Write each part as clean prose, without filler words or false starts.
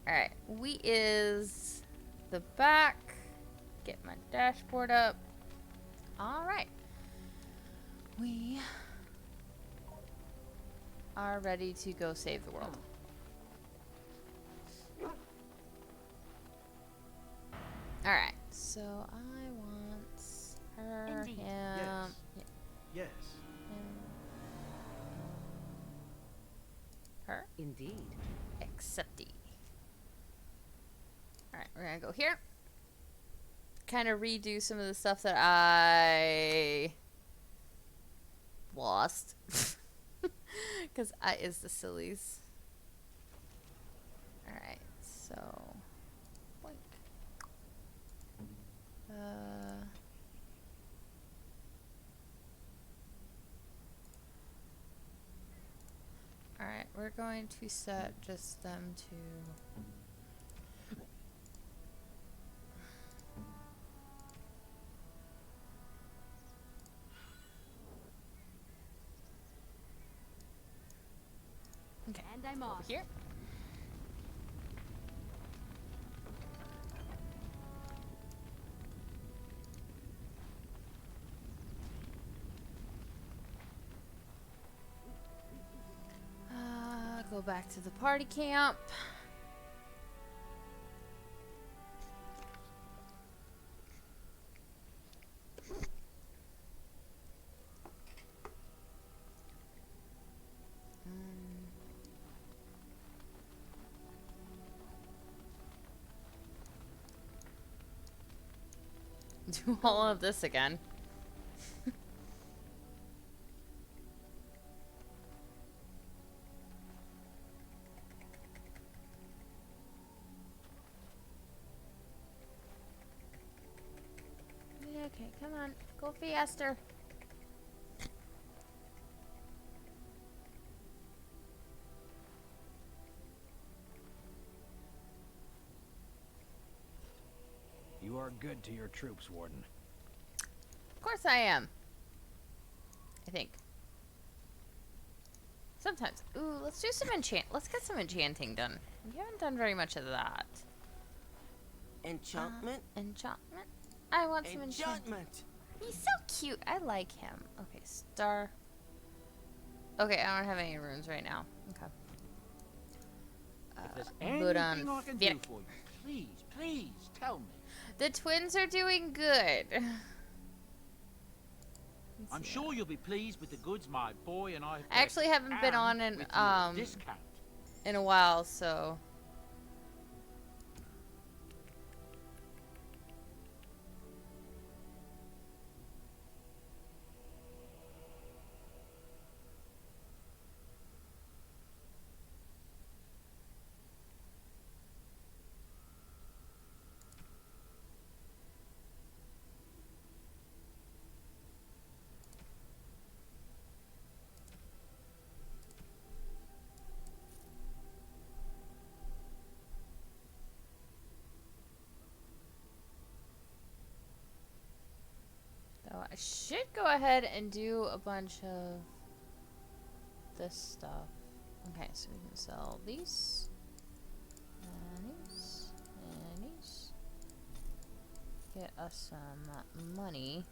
Alright, we is the back. Get my dashboard up. Alright. We are ready to go save the world. Alright, so I want her, Indeed. him, Yes. him, her, Indeed. acceptee. Alright, we're gonna go here. Kind of redo some of the stuff that I lost. Because I is the sillies. Alright, so. Boink. Alright, we're going to set just them to. Okay, And I'm over off. here. Go back to the party camp. Do all of this again. Okay, come on. Go faster. You are good to your troops, Warden. Of course I am. I think. Sometimes. Ooh, let's do some Let's get some enchanting done. We haven't done very much of that. Enchantment? Enchantment? I want some enchantment. Enchantment! He's so cute. I like him. Okay, star. Okay, I don't have any runes right now. Okay. If there's Put anything on I can do Vic. for you, please tell me. The twins are doing good. I'm sure you'll be pleased with the goods my boy and I have I actually purchased, haven't been and on with your discount. in a while, so. So I should go ahead and do a bunch of this stuff. Okay, so we can sell these. And these. And these. Get us some money.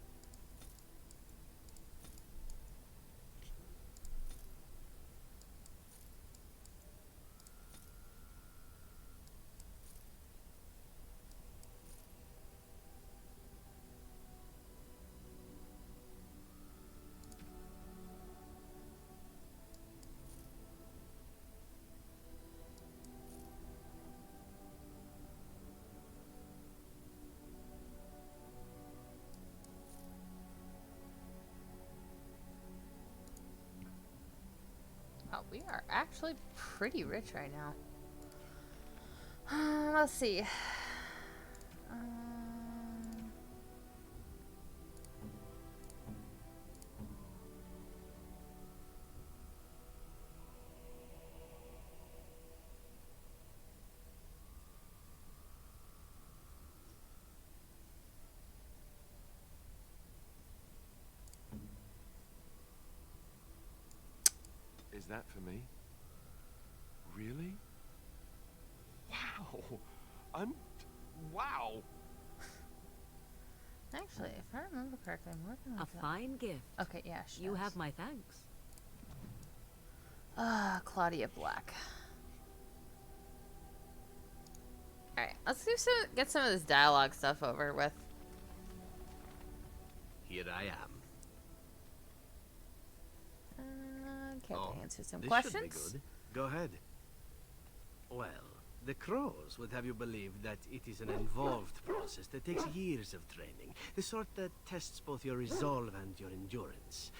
Oh, we are actually pretty rich right now. Let's see. Is that for me? Really? Wow! Wow. Actually, if I remember correctly, I'm working on A that. fine gift. Okay, yeah, she You does. have my thanks. Claudia Black. Alright, let's get some of this dialogue stuff over with. Here I am. Okay, Oh, to answer some this questions. should be good. Go ahead. Well, the Crows would have you believe that it is an involved process that takes years of training. The sort that tests both your resolve and your endurance.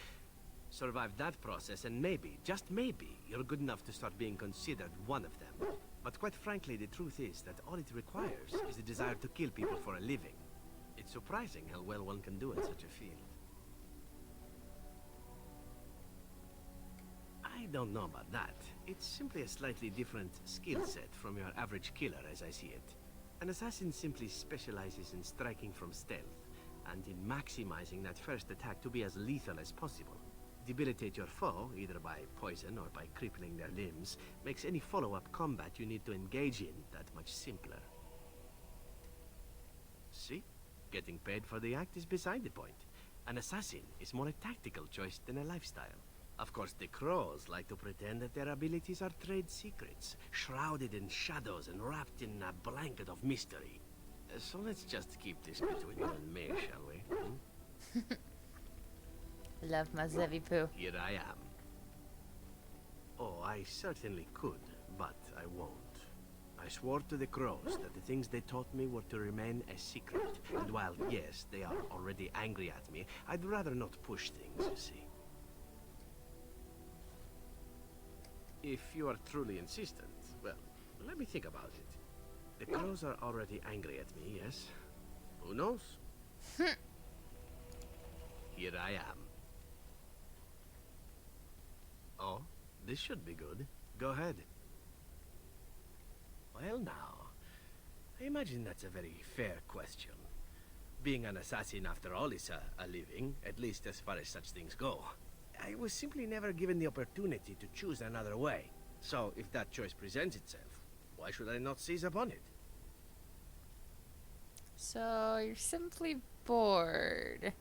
Survive that process and maybe, just maybe, you're good enough to start being considered one of them. But quite frankly, the truth is that all it requires is a desire to kill people for a living. It's surprising how well one can do in such a field. I don't know about that. It's simply a slightly different skill set from your average killer as I see it. An assassin simply specializes in striking from stealth, and in maximizing that first attack to be as lethal as possible. Debilitate your foe, either by poison or by crippling their limbs, makes any follow-up combat you need to engage in that much simpler. See? Getting paid for the act is beside the point. An assassin is more a tactical choice than a lifestyle. Of course, the Crows like to pretend that their abilities are trade secrets, shrouded in shadows and wrapped in a blanket of mystery. So let's just keep this between you and me, shall we? Love my Zevi Poo. Here I am. Oh, I certainly could, but I won't. I swore to the Crows that the things they taught me were to remain a secret. And while, yes, they are already angry at me, I'd rather not push things, you see. If you are truly insistent, well, let me think about it. The Crows are already angry at me, yes? Who knows? Here I am. Oh, this should be good. Go ahead. Well now, I imagine that's a very fair question. Being an assassin, after all, is a living, at least as far as such things go. I was simply never given the opportunity to choose another way. So, if that choice presents itself, why should I not seize upon it? So, you're simply bored.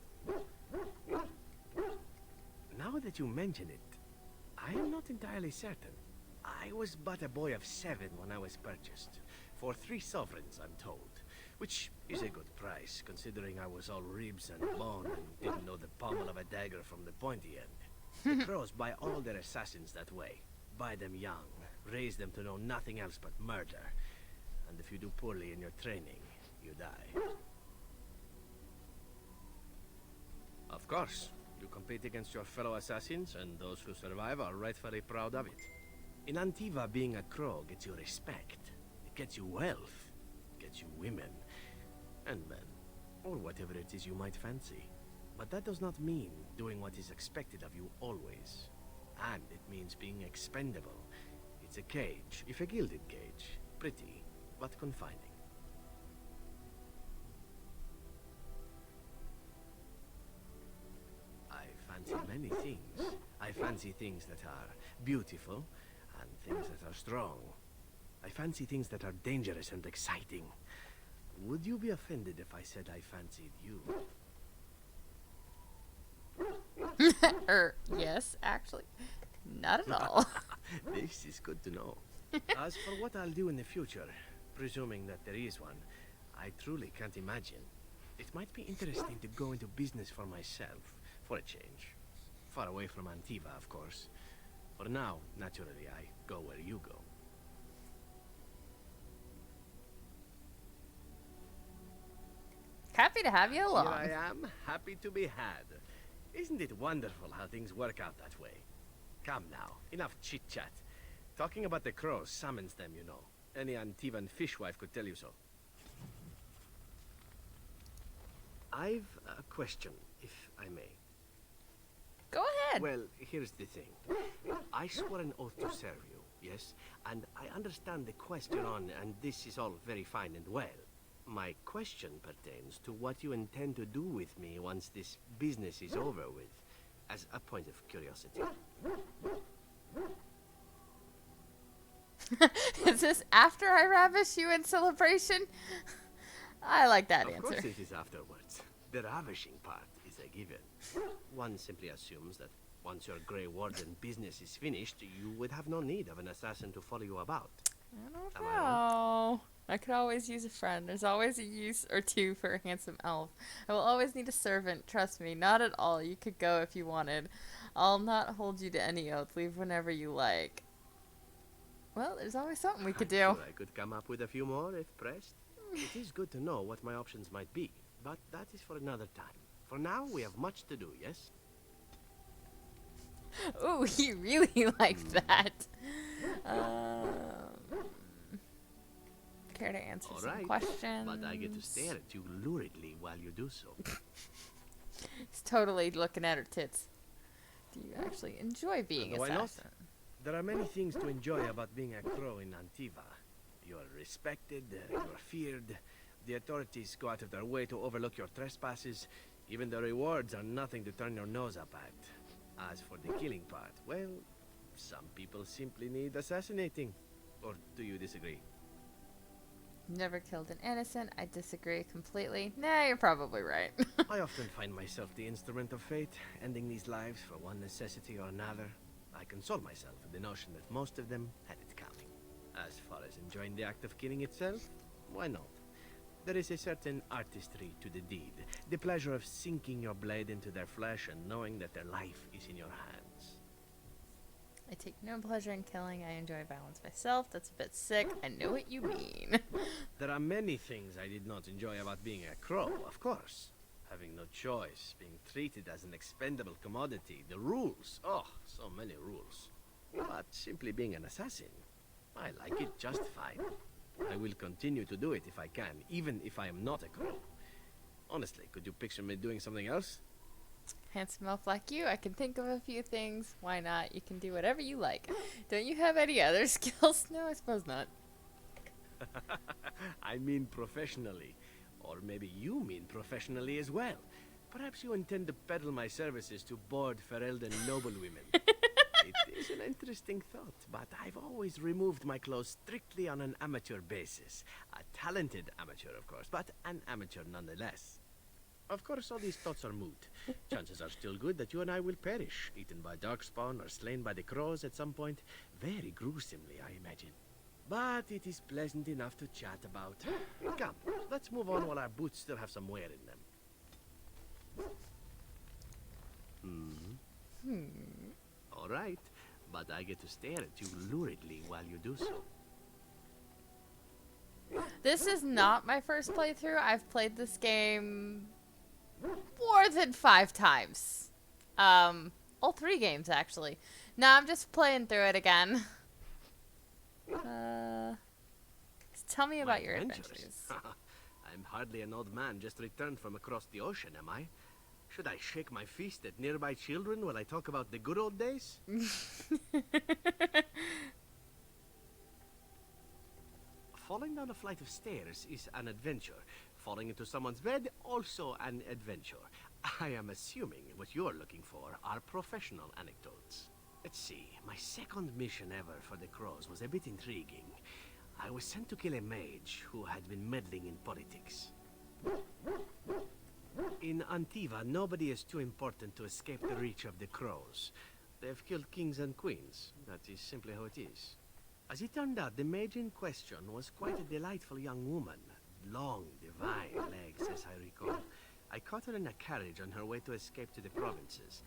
Now that you mention it, I am not entirely certain. I was but a boy of 7 when I was purchased. For 3 sovereigns, I'm told. Which is a good price, considering I was all ribs and bone and didn't know the pommel of a dagger from the pointy end. The Crows buy all their assassins that way. Buy them young, raise them to know nothing else but murder. And if you do poorly in your training, you die. Of course, you compete against your fellow assassins, and those who survive are rightfully proud of it. In Antiva, being a Crow gets you respect. It gets you wealth. It gets you women. And men. Or whatever it is you might fancy. But that does not mean doing what is expected of you always. And it means being expendable. It's a cage, if a gilded cage. Pretty, but confining. I fancy many things. I fancy things that are beautiful, and things that are strong. I fancy things that are dangerous and exciting. Would you be offended if I said I fancied you? Yes, actually. Not at all. This is good to know. As for what I'll do in the future, presuming that there is one, I truly can't imagine. It might be interesting to go into business for myself, for a change. Far away from Antiva, of course. For now, naturally, I go where you go. Happy to have you along. Here I am, happy to be had. Isn't it wonderful how things work out that way? Come now, enough chit-chat. Talking about the Crows summons them, you know. Any Antivan fishwife could tell you so. I've a question, if I may. Go ahead. Well, here's the thing. I swore an oath to serve you, yes? And I understand the quest you're on, and this is all very fine and well. My question pertains to what you intend to do with me once this business is over with, as a point of curiosity. Is this after I ravish you in celebration? I like that Of answer. course it is afterwards. The ravishing part is a given. One simply assumes that once your Grey Warden business is finished, you would have no need of an assassin to follow you about. I don't Am I wrong? know. I could always use a friend. There's always a use or two for a handsome elf. I will always need a servant, trust me. Not at all. You could go if you wanted. I'll not hold you to any oath. Leave whenever you like. Well, there's always something we could I'm do. sure I could come up with a few more if pressed. It is good to know what my options might be, but that is for another time. For now, we have much to do, yes? Ooh, he really liked that. Care to answer All some right, questions? but I get to stare at you luridly while you do so. He's totally looking at her tits. Do you actually enjoy being Why not? assassin? There are many things to enjoy about being a crow in Antiva. You are respected, you are feared. The authorities go out of their way to overlook your trespasses. Even the rewards are nothing to turn your nose up at. As for the killing part, well, some people simply need assassinating. Or do you disagree? Never killed an innocent. I disagree completely. Nah, you're probably right. I often find myself the instrument of fate, ending these lives for one necessity or another. I console myself with the notion that most of them had it coming. As far as enjoying the act of killing itself, why not? There is a certain artistry to the deed, the pleasure of sinking your blade into their flesh and knowing that their life is in your hands. I take no pleasure in killing. I enjoy violence myself. That's a bit sick. I know what you mean. There are many things I did not enjoy about being a crow, of course. Having no choice, being treated as an expendable commodity, the rules, oh, so many rules. But simply being an assassin, I like it just fine. I will continue to do it if I can, even if I am not a crow. Honestly, could you picture me doing something else? Handsome elf like you, I can think of a few things. Why not? You can do whatever you like. Don't you have any other skills? No, I suppose not. I mean professionally. Or maybe you mean professionally as well. Perhaps you intend to peddle my services to bored Ferelden noblewomen. It is an interesting thought, but I've always removed my clothes strictly on an amateur basis. A talented amateur, of course, but an amateur nonetheless. Of course, all these thoughts are moot. Chances are still good that you and I will perish, eaten by darkspawn or slain by the crows at some point. Very gruesomely, I imagine. But it is pleasant enough to chat about. Come, let's move on while our boots still have some wear in them. All right, but I get to stare at you luridly while you do so. This is not my first playthrough. I've played this game more than 5 times. All 3 games, actually. No, I'm just playing through it again. Tell me about My your adventures? adventures. I'm hardly an old man just returned from across the ocean, am I? Should I shake my fist at nearby children while I talk about the good old days? Falling down a flight of stairs is an adventure. Falling into someone's bed, also an adventure. I am assuming what you're looking for are professional anecdotes. Let's see, my second mission ever for the Crows was a bit intriguing. I was sent to kill a mage who had been meddling in politics. In Antiva, nobody is too important to escape the reach of the Crows. They've killed kings and queens. That is simply how it is. As it turned out, the mage in question was quite a delightful young woman. Long, divine legs, as I recall. I caught her in a carriage on her way to escape to the provinces.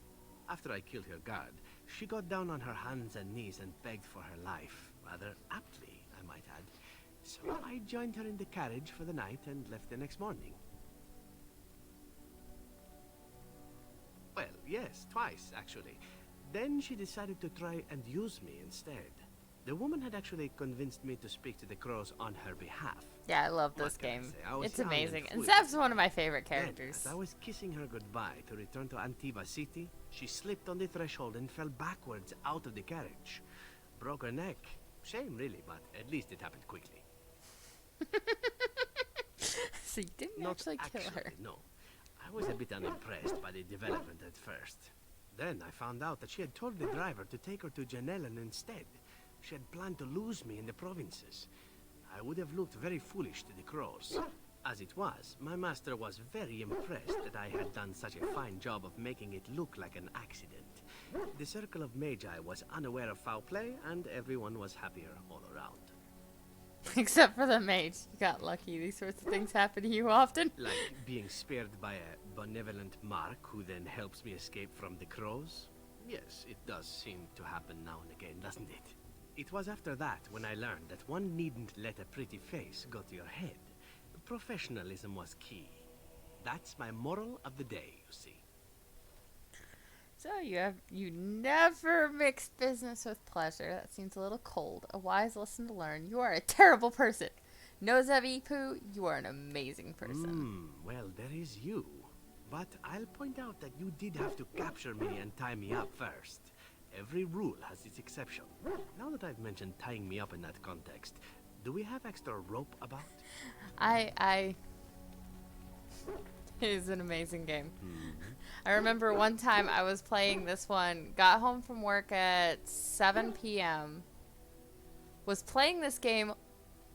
After I killed her guard, she got down on her hands and knees and begged for her life. Rather aptly, I might add. So I joined her in the carriage for the night and left the next morning. Well, yes, twice, actually. Then she decided to try and use me instead. The woman had actually convinced me to speak to the Crows on her behalf. Yeah, I love this What can I game. say? I was It's young and amazing. And foolish. Zev's one of my favorite Then, characters. as I was kissing her goodbye to return to Antiva City, she slipped on the threshold and fell backwards out of the carriage. Broke her neck. Shame, really, but at least it happened quickly. So you didn't Not actually kill her. no. I was a bit unimpressed by the development at first. Then I found out that she had told the driver to take her to Janellen instead. She had planned to lose me in the provinces. I would have looked very foolish to the crows. As it was, my master was very impressed that I had done such a fine job of making it look like an accident. The Circle of Magi was unaware of foul play, and everyone was happier all around. Except for the mage. You got lucky. These sorts of things happen to you often. Like being spared by a benevolent mark who then helps me escape from the crows? Yes, it does seem to happen now and again, doesn't it? It was after that when I learned that one needn't let a pretty face go to your head. Professionalism was key. That's my moral of the day, you see. So you never mixed business with pleasure. That seems a little cold. A wise lesson to learn. You are a terrible person. No, Zevi-Poo, you are an amazing person. Well, there is you. But I'll point out that you did have to capture me and tie me up first. Every rule has its exception. Now that I've mentioned tying me up in that context, do we have extra rope about? It is an amazing game. I remember one time I was playing this one, got home from work at 7 p.m., was playing this game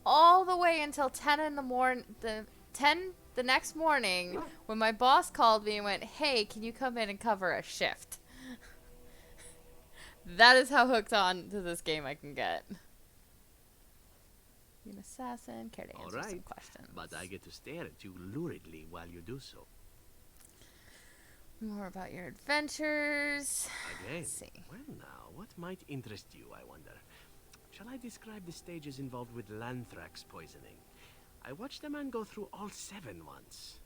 all the way until 10 in the morning, the next morning, when my boss called me and went, "Hey, can you come in and cover a shift?" That is how hooked on to this game I can get. You an assassin? Care to answer some questions? But I get to stare at you luridly while you do so. More about your adventures. Again? Let's see. Well now, what might interest you, I wonder? Shall I describe the stages involved with Lanthrax poisoning? I watched a man go through all 7 once.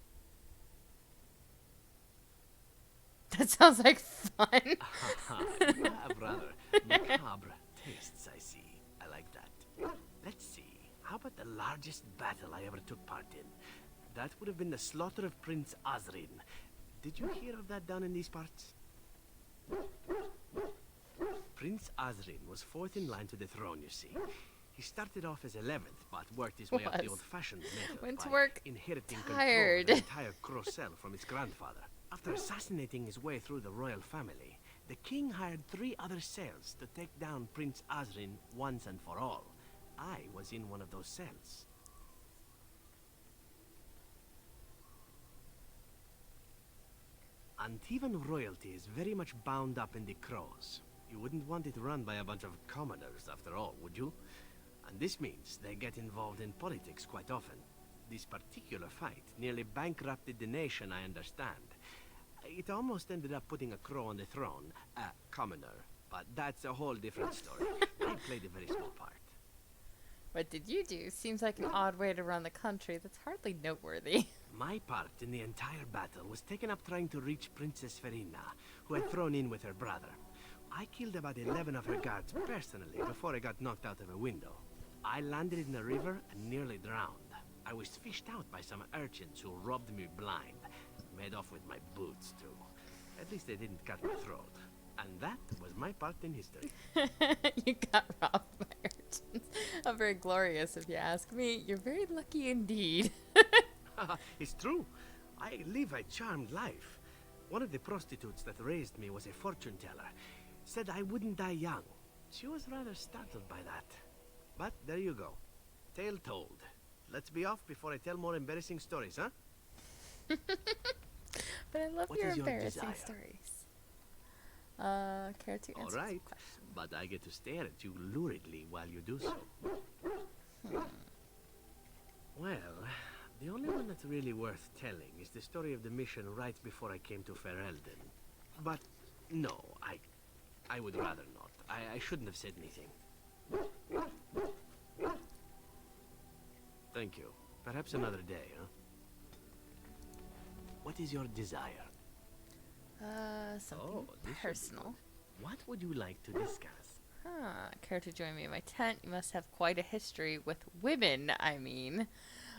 That sounds like fun. You have rather macabre tastes, I see. I like that. Let's see. How about the largest battle I ever took part in? That would have been the slaughter of Prince Azrin. Did you hear of that down in these parts? Prince Azrin was 4th in line to the throne, you see. He started off as 11th, but worked his way up the old-fashioned method Went to by work inheriting tired. control of the entire Crocel from his grandfather. After assassinating his way through the royal family, the king hired 3 other cells to take down Prince Azrin once and for all. I was in one of those cells. Antivan royalty is very much bound up in the crows. You wouldn't want it run by a bunch of commoners, after all, would you? And this means they get involved in politics quite often. This particular fight nearly bankrupted the nation, I understand. It almost ended up putting a crow on the throne, a commoner. But that's a whole different story. I played a very small part. What did you do? Seems like an odd way to run the country. That's hardly noteworthy. My part in the entire battle was taken up trying to reach Princess Verina, who had thrown in with her brother. I killed about 11 of her guards personally before I got knocked out of a window. I landed in the river and nearly drowned. I was fished out by some urchins who robbed me blind. Made off with my boots, too. At least they didn't cut my throat. And that was my part in history. You got robbed by urchins. How very glorious, if you ask me. You're very lucky indeed. It's true. I live a charmed life. One of the prostitutes that raised me was a fortune teller. Said I wouldn't die young. She was rather startled by that. But there you go. Tale told. Let's be off before I tell more embarrassing stories, huh? But I love What your is your embarrassing desire? stories. Care to answer All some right. questions? But I get to stare at you luridly while you do so. Well, the only one that's really worth telling is the story of the mission right before I came to Ferelden. But no, I would rather not. I shouldn't have said anything. Thank you. Perhaps another day, huh? What is your desire? Something this should be personal. good. What would you like to discuss? Care to join me in my tent? You must have quite a history with women, I mean.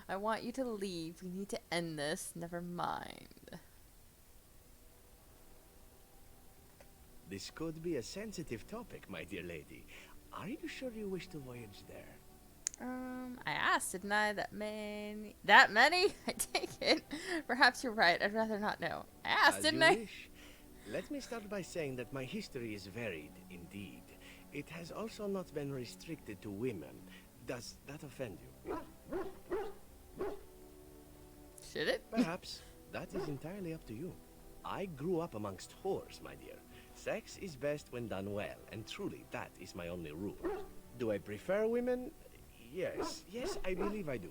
I want you to leave. We need to end this. Never mind. This could be a sensitive topic, my dear lady. Are you sure you wish to voyage there? I asked, didn't I? That many? That many? I take it. Perhaps you're right. I'd rather not know. I asked, As didn't you I? wish. Let me start by saying that my history is varied, indeed. It has also not been restricted to women. Does that offend you? Should it? Perhaps. That is entirely up to you. I grew up amongst whores, my dear. Sex is best when done well, and truly, that is my only rule. Do I prefer women? Yes, I believe I do.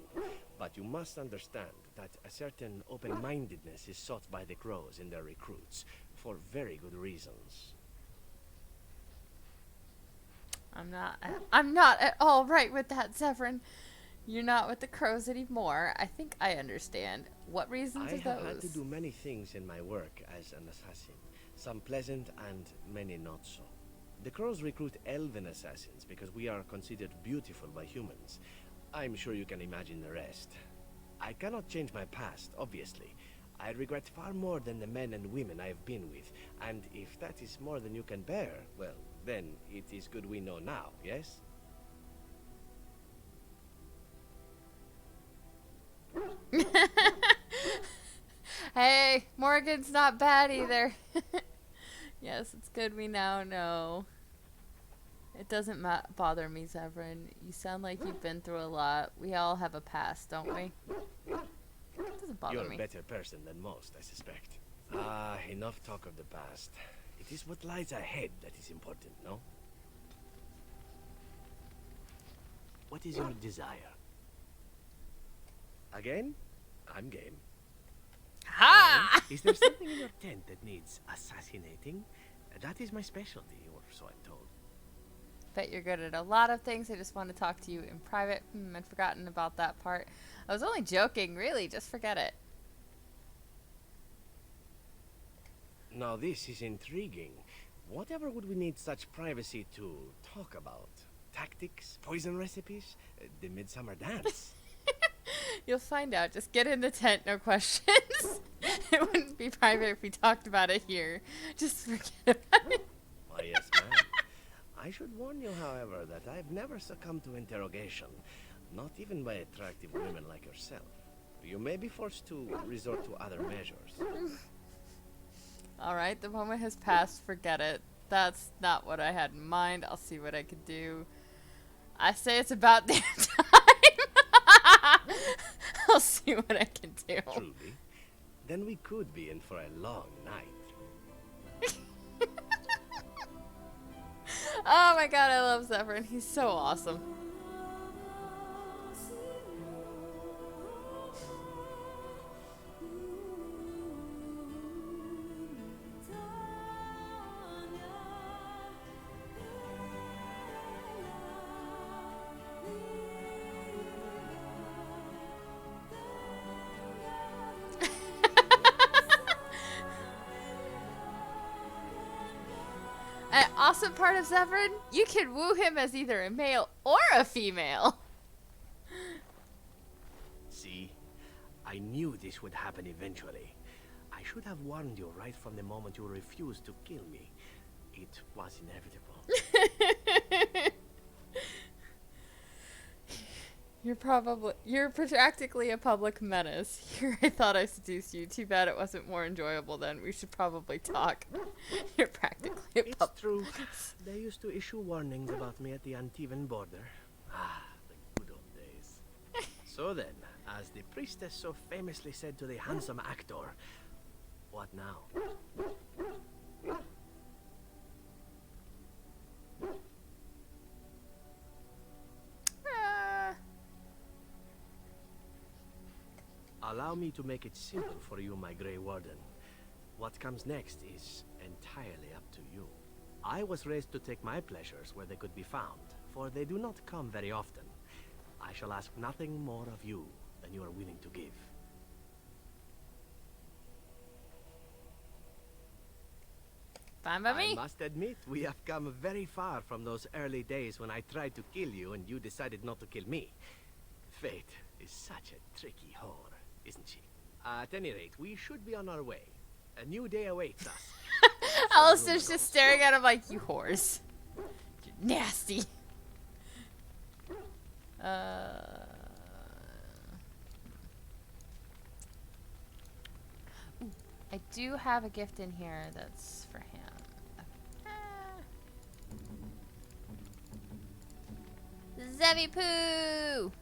But you must understand that a certain open-mindedness is sought by the crows in their recruits, for very good reasons. I'm not at all right with that, Zevran. You're not with the crows anymore. I think I understand. What reasons I are have those? had to do many things in my work as an assassin, some pleasant and many not so. The crows recruit elven assassins because we are considered beautiful by humans. I'm sure you can imagine the rest. I cannot change my past, obviously. I regret far more than the men and women I have been with, and if that is more than you can bear, well, then it is good we know now, yes? Hey, Morgan's not bad either. Yes, it's good we now know. It doesn't bother me, Zevran. You sound like you've been through a lot. We all have a past, don't we? It doesn't bother You're me. a better person than most, I suspect. Ah, enough talk of the past. It is what lies ahead that is important, no? What is your desire? Again? I'm game. Ha! Is there something in your tent that needs assassinating? That is my specialty, or so I'm told. Bet you're good at a lot of things. I just want to talk to you in private. I'd forgotten about that part. I was only joking, really. Just forget it. Now this is intriguing. Whatever would we need such privacy to talk about? Tactics? Poison recipes? The Midsummer Dance? You'll find out. Just get in the tent, no questions. It wouldn't be private if we talked about it here. Just forget about it. Why, yes, ma'am. I should warn you, however, that I've never succumbed to interrogation, not even by attractive women like yourself. You may be forced to resort to other measures. Alright, the moment has passed. Forget it. That's not what I had in mind. I'll see what I can do. I say it's about damn time. I'll see what I can do. Truly? Then we could be in for a long night. Oh my god, I love Zevran. He's so awesome. An awesome part of Zevran, you can woo him as either a male or a female. See? I knew this would happen eventually. I should have warned you right from the moment you refused to kill me. It was inevitable. You're practically a public menace. Here, I thought I seduced you. Too bad it wasn't more enjoyable then. We should probably talk. You're practically a It's public true. They used to issue warnings about me at the Antivan border. Ah, the good old days. So then, as the priestess so famously said to the handsome actor, what now? Allow me to make it simple for you, my Grey Warden. What comes next is entirely up to you. I was raised to take my pleasures where they could be found, for they do not come very often. I shall ask nothing more of you than you are willing to give. Fine by me. I must admit, we have come very far from those early days when I tried to kill you and you decided not to kill me. Fate is such a tricky whore, isn't she? At any rate, we should be on our way. A new day awaits us. Alistair's just staring at him like, you whores. You're nasty. Ooh, I do have a gift in here that's for him. Zevipoo!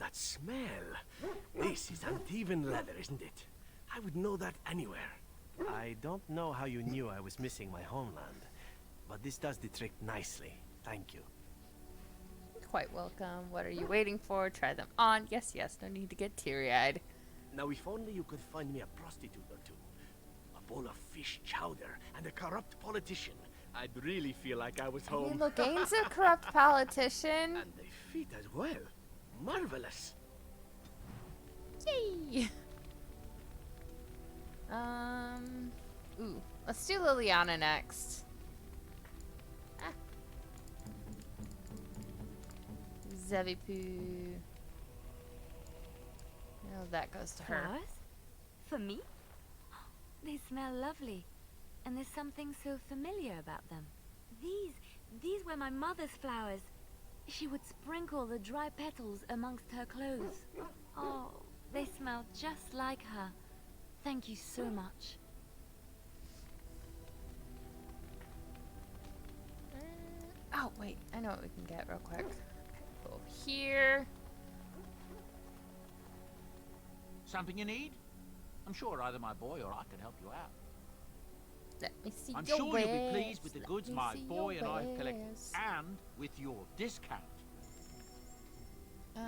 That smell. This is Antivan leather, isn't it? I would know that anywhere. I don't know how you knew I was missing my homeland, but this does the trick nicely. Thank you. You're quite welcome. What are you waiting for? Try them on. Yes, yes. No need to get teary-eyed. Now, if only you could find me a prostitute or two, a bowl of fish chowder, and a corrupt politician, I'd really feel like I was home. Loghain's a corrupt politician. And they fit as well. Marvelous. Yay! Ooh. Let's do Liliana next. Ah. Zevipoo. Oh, that goes to her. Flowers? For me? They smell lovely. And there's something so familiar about them. These were my mother's flowers. She would sprinkle the dry petals amongst her clothes. Oh, they smell just like her. Thank you so much. Oh, wait. I know what we can get real quick. Go here. Something you need? I'm sure either my boy or I can help you out. Let me see I'm your sure wares. you'll be pleased with the Let goods me my see boy your and I've collected. wares. And with your discount. Where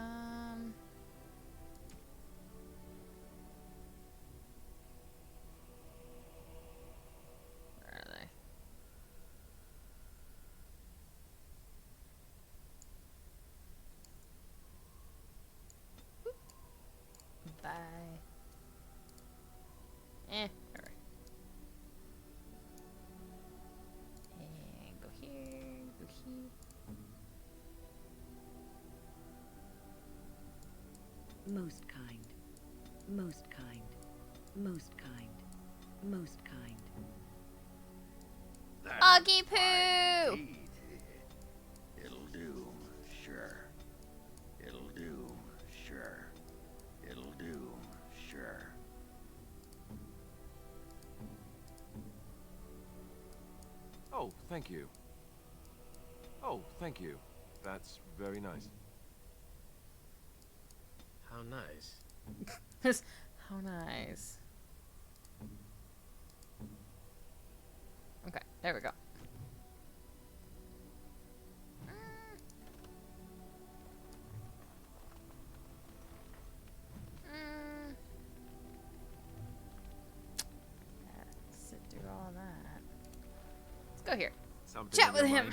are they? Bye. Alright. And go here, go here. Most kind. Most kind. Most kind. Most kind. Augie Poo! It'll do, sure. It'll do, sure. It'll do, sure. Oh, thank you. Oh, thank you. That's very nice. How nice. How nice. Okay, there we go. Sit through all that. Let's go here. Something Chat on with your him.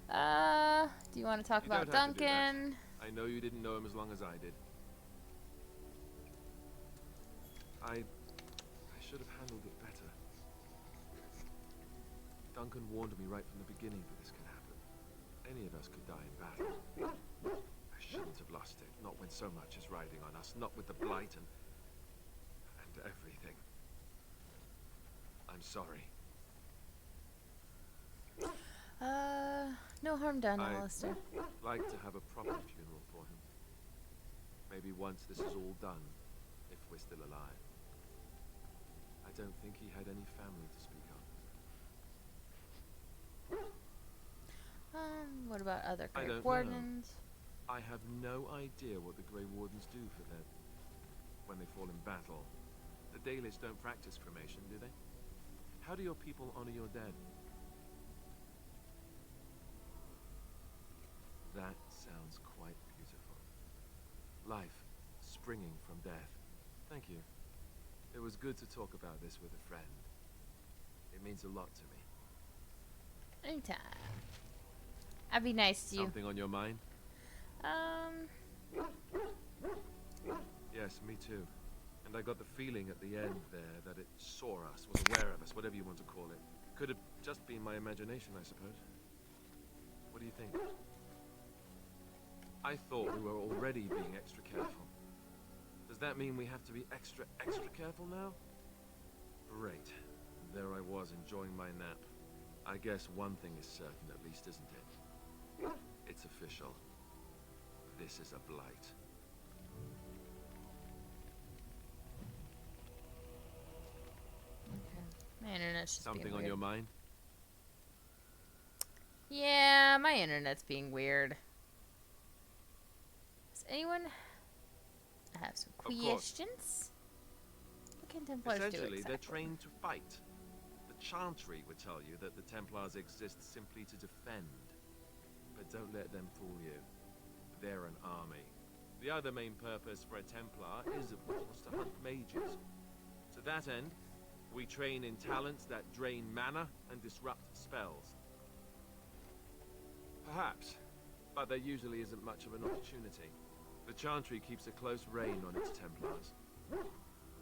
mind? Do you want to talk You about don't have to do that. Duncan? I know you didn't know him as long as I did. I should have handled it better. Duncan warned me right from the beginning that this could happen. Any of us could die in battle. I shouldn't have lost it, not when so much is riding on us, not with the blight and everything. I'm sorry. No harm done, I'd Alistair. like to have a proper funeral for him. Maybe once this is all done, if we're still alive. I don't think he had any family to speak of. What about other I Grey don't know. Wardens? I have no idea what the Grey Wardens do for them when they fall in battle. The Daleks don't practice cremation, do they? How do your people honor your dead? That sounds quite beautiful. Life springing from death. Thank you. It was good to talk about this with a friend. It means a lot to me. Anytime. I'd be nice to you. Something on your mind? Yes, me too. And I got the feeling at the end there that it saw us, was aware of us, whatever you want to call it. Could have just been my imagination, I suppose. What do you think? I thought we were already being extra careful. Does that mean we have to be extra careful now? Great. There I was enjoying my nap. I guess one thing is certain at least, isn't it? It's official. This is a blight. My internet's just being Something on weird. your mind? Yeah, my internet's being weird. Does anyone have some Of course. questions? What can Templars do Essentially, exactly? they're trained to fight. The Chantry would tell you that the Templars exist simply to defend. But don't let them fool you. They're an army. The other main purpose for a Templar is, of course, to hunt mages. To that end, we train in talents that drain mana and disrupt spells. Perhaps, but there usually isn't much of an opportunity. The Chantry keeps a close rein on its Templars.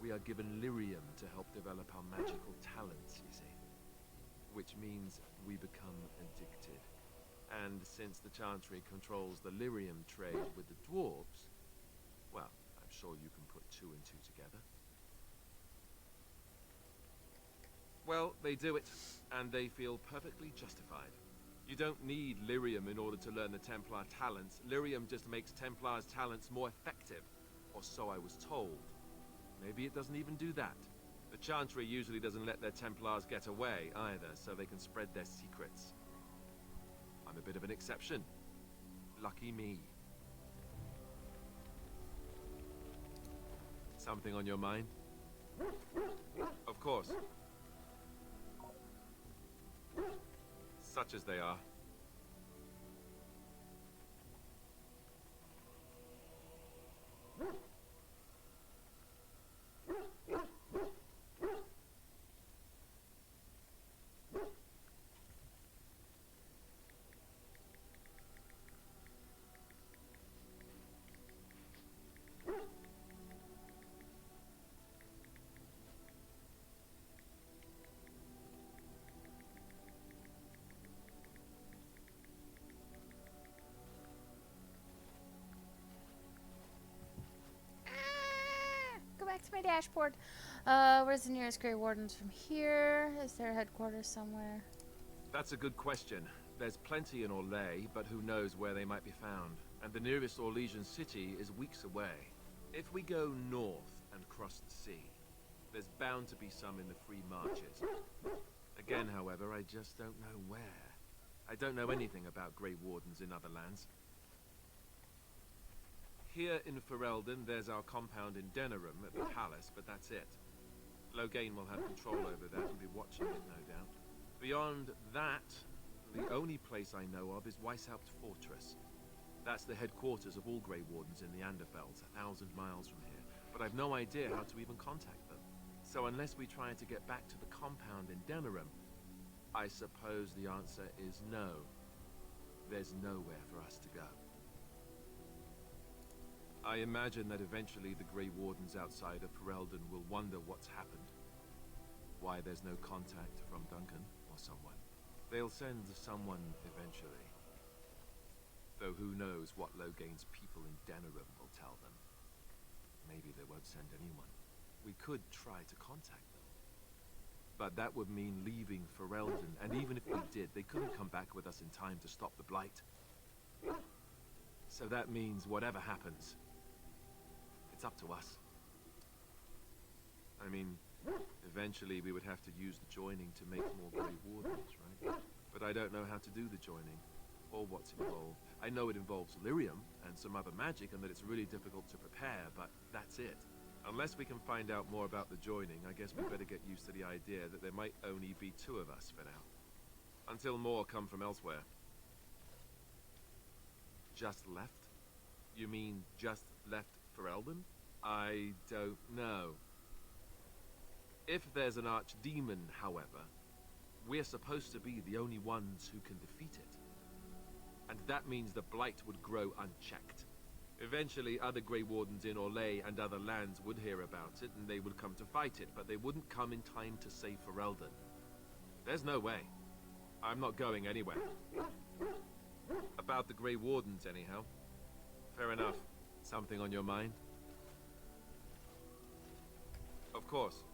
We are given lyrium to help develop our magical talents, you see. Which means we become addicted. And since the Chantry controls the lyrium trade with the dwarves, well, I'm sure you can put 2 and 2 together. Well, they do it, and they feel perfectly justified. You don't need lyrium in order to learn the Templar talents. Lyrium just makes Templars' talents more effective, or so I was told. Maybe it doesn't even do that. The Chantry usually doesn't let their Templars get away either, so they can spread their secrets. I'm a bit of an exception. Lucky me. Something on your mind? Of course. Such as they are. Go back to my dashboard. Where's the nearest Grey Wardens from here? Is there a headquarters somewhere? That's a good question. There's plenty in Orlais, but who knows where they might be found. And the nearest Orlesian city is weeks away. If we go north and cross the sea, there's bound to be some in the Free Marches. Again, however, I just don't know where. I don't know anything about Grey Wardens in other lands. Here in Ferelden, there's our compound in Denerim at the palace, but that's it. Loghain will have control over that and be watching it, no doubt. Beyond that, the only place I know of is Weishaupt Fortress. That's the headquarters of all Grey Wardens in the Anderfelds, 1,000 miles from here. But I've no idea how to even contact them. So unless we try to get back to the compound in Denerim, I suppose the answer is no. There's nowhere for us to go. I imagine that eventually the Grey Wardens outside of Ferelden will wonder what's happened. Why there's no contact from Duncan or someone. They'll send someone eventually. Though who knows what Loghain's people in Denerim will tell them. Maybe they won't send anyone. We could try to contact them. But that would mean leaving Ferelden, and even if we did, they couldn't come back with us in time to stop the Blight. So that means whatever happens, it's up to us. I mean, eventually we would have to use the joining to make more Grey Wardens, right? But I don't know how to do the joining, or what's involved. I know it involves lyrium and some other magic, and that it's really difficult to prepare, but that's it. Unless we can find out more about the joining, I guess we better get used to the idea that there might only be 2 of us for now. Until more come from elsewhere. Just left? You mean just left Ferelden? I don't know. If there's an archdemon, however, we're supposed to be the only ones who can defeat it. And that means the Blight would grow unchecked. Eventually, other Grey Wardens in Orlais and other lands would hear about it, and they would come to fight it, but they wouldn't come in time to save Ferelden. There's no way. I'm not going anywhere. About the Grey Wardens, anyhow. Fair enough. Something on your mind? Of course.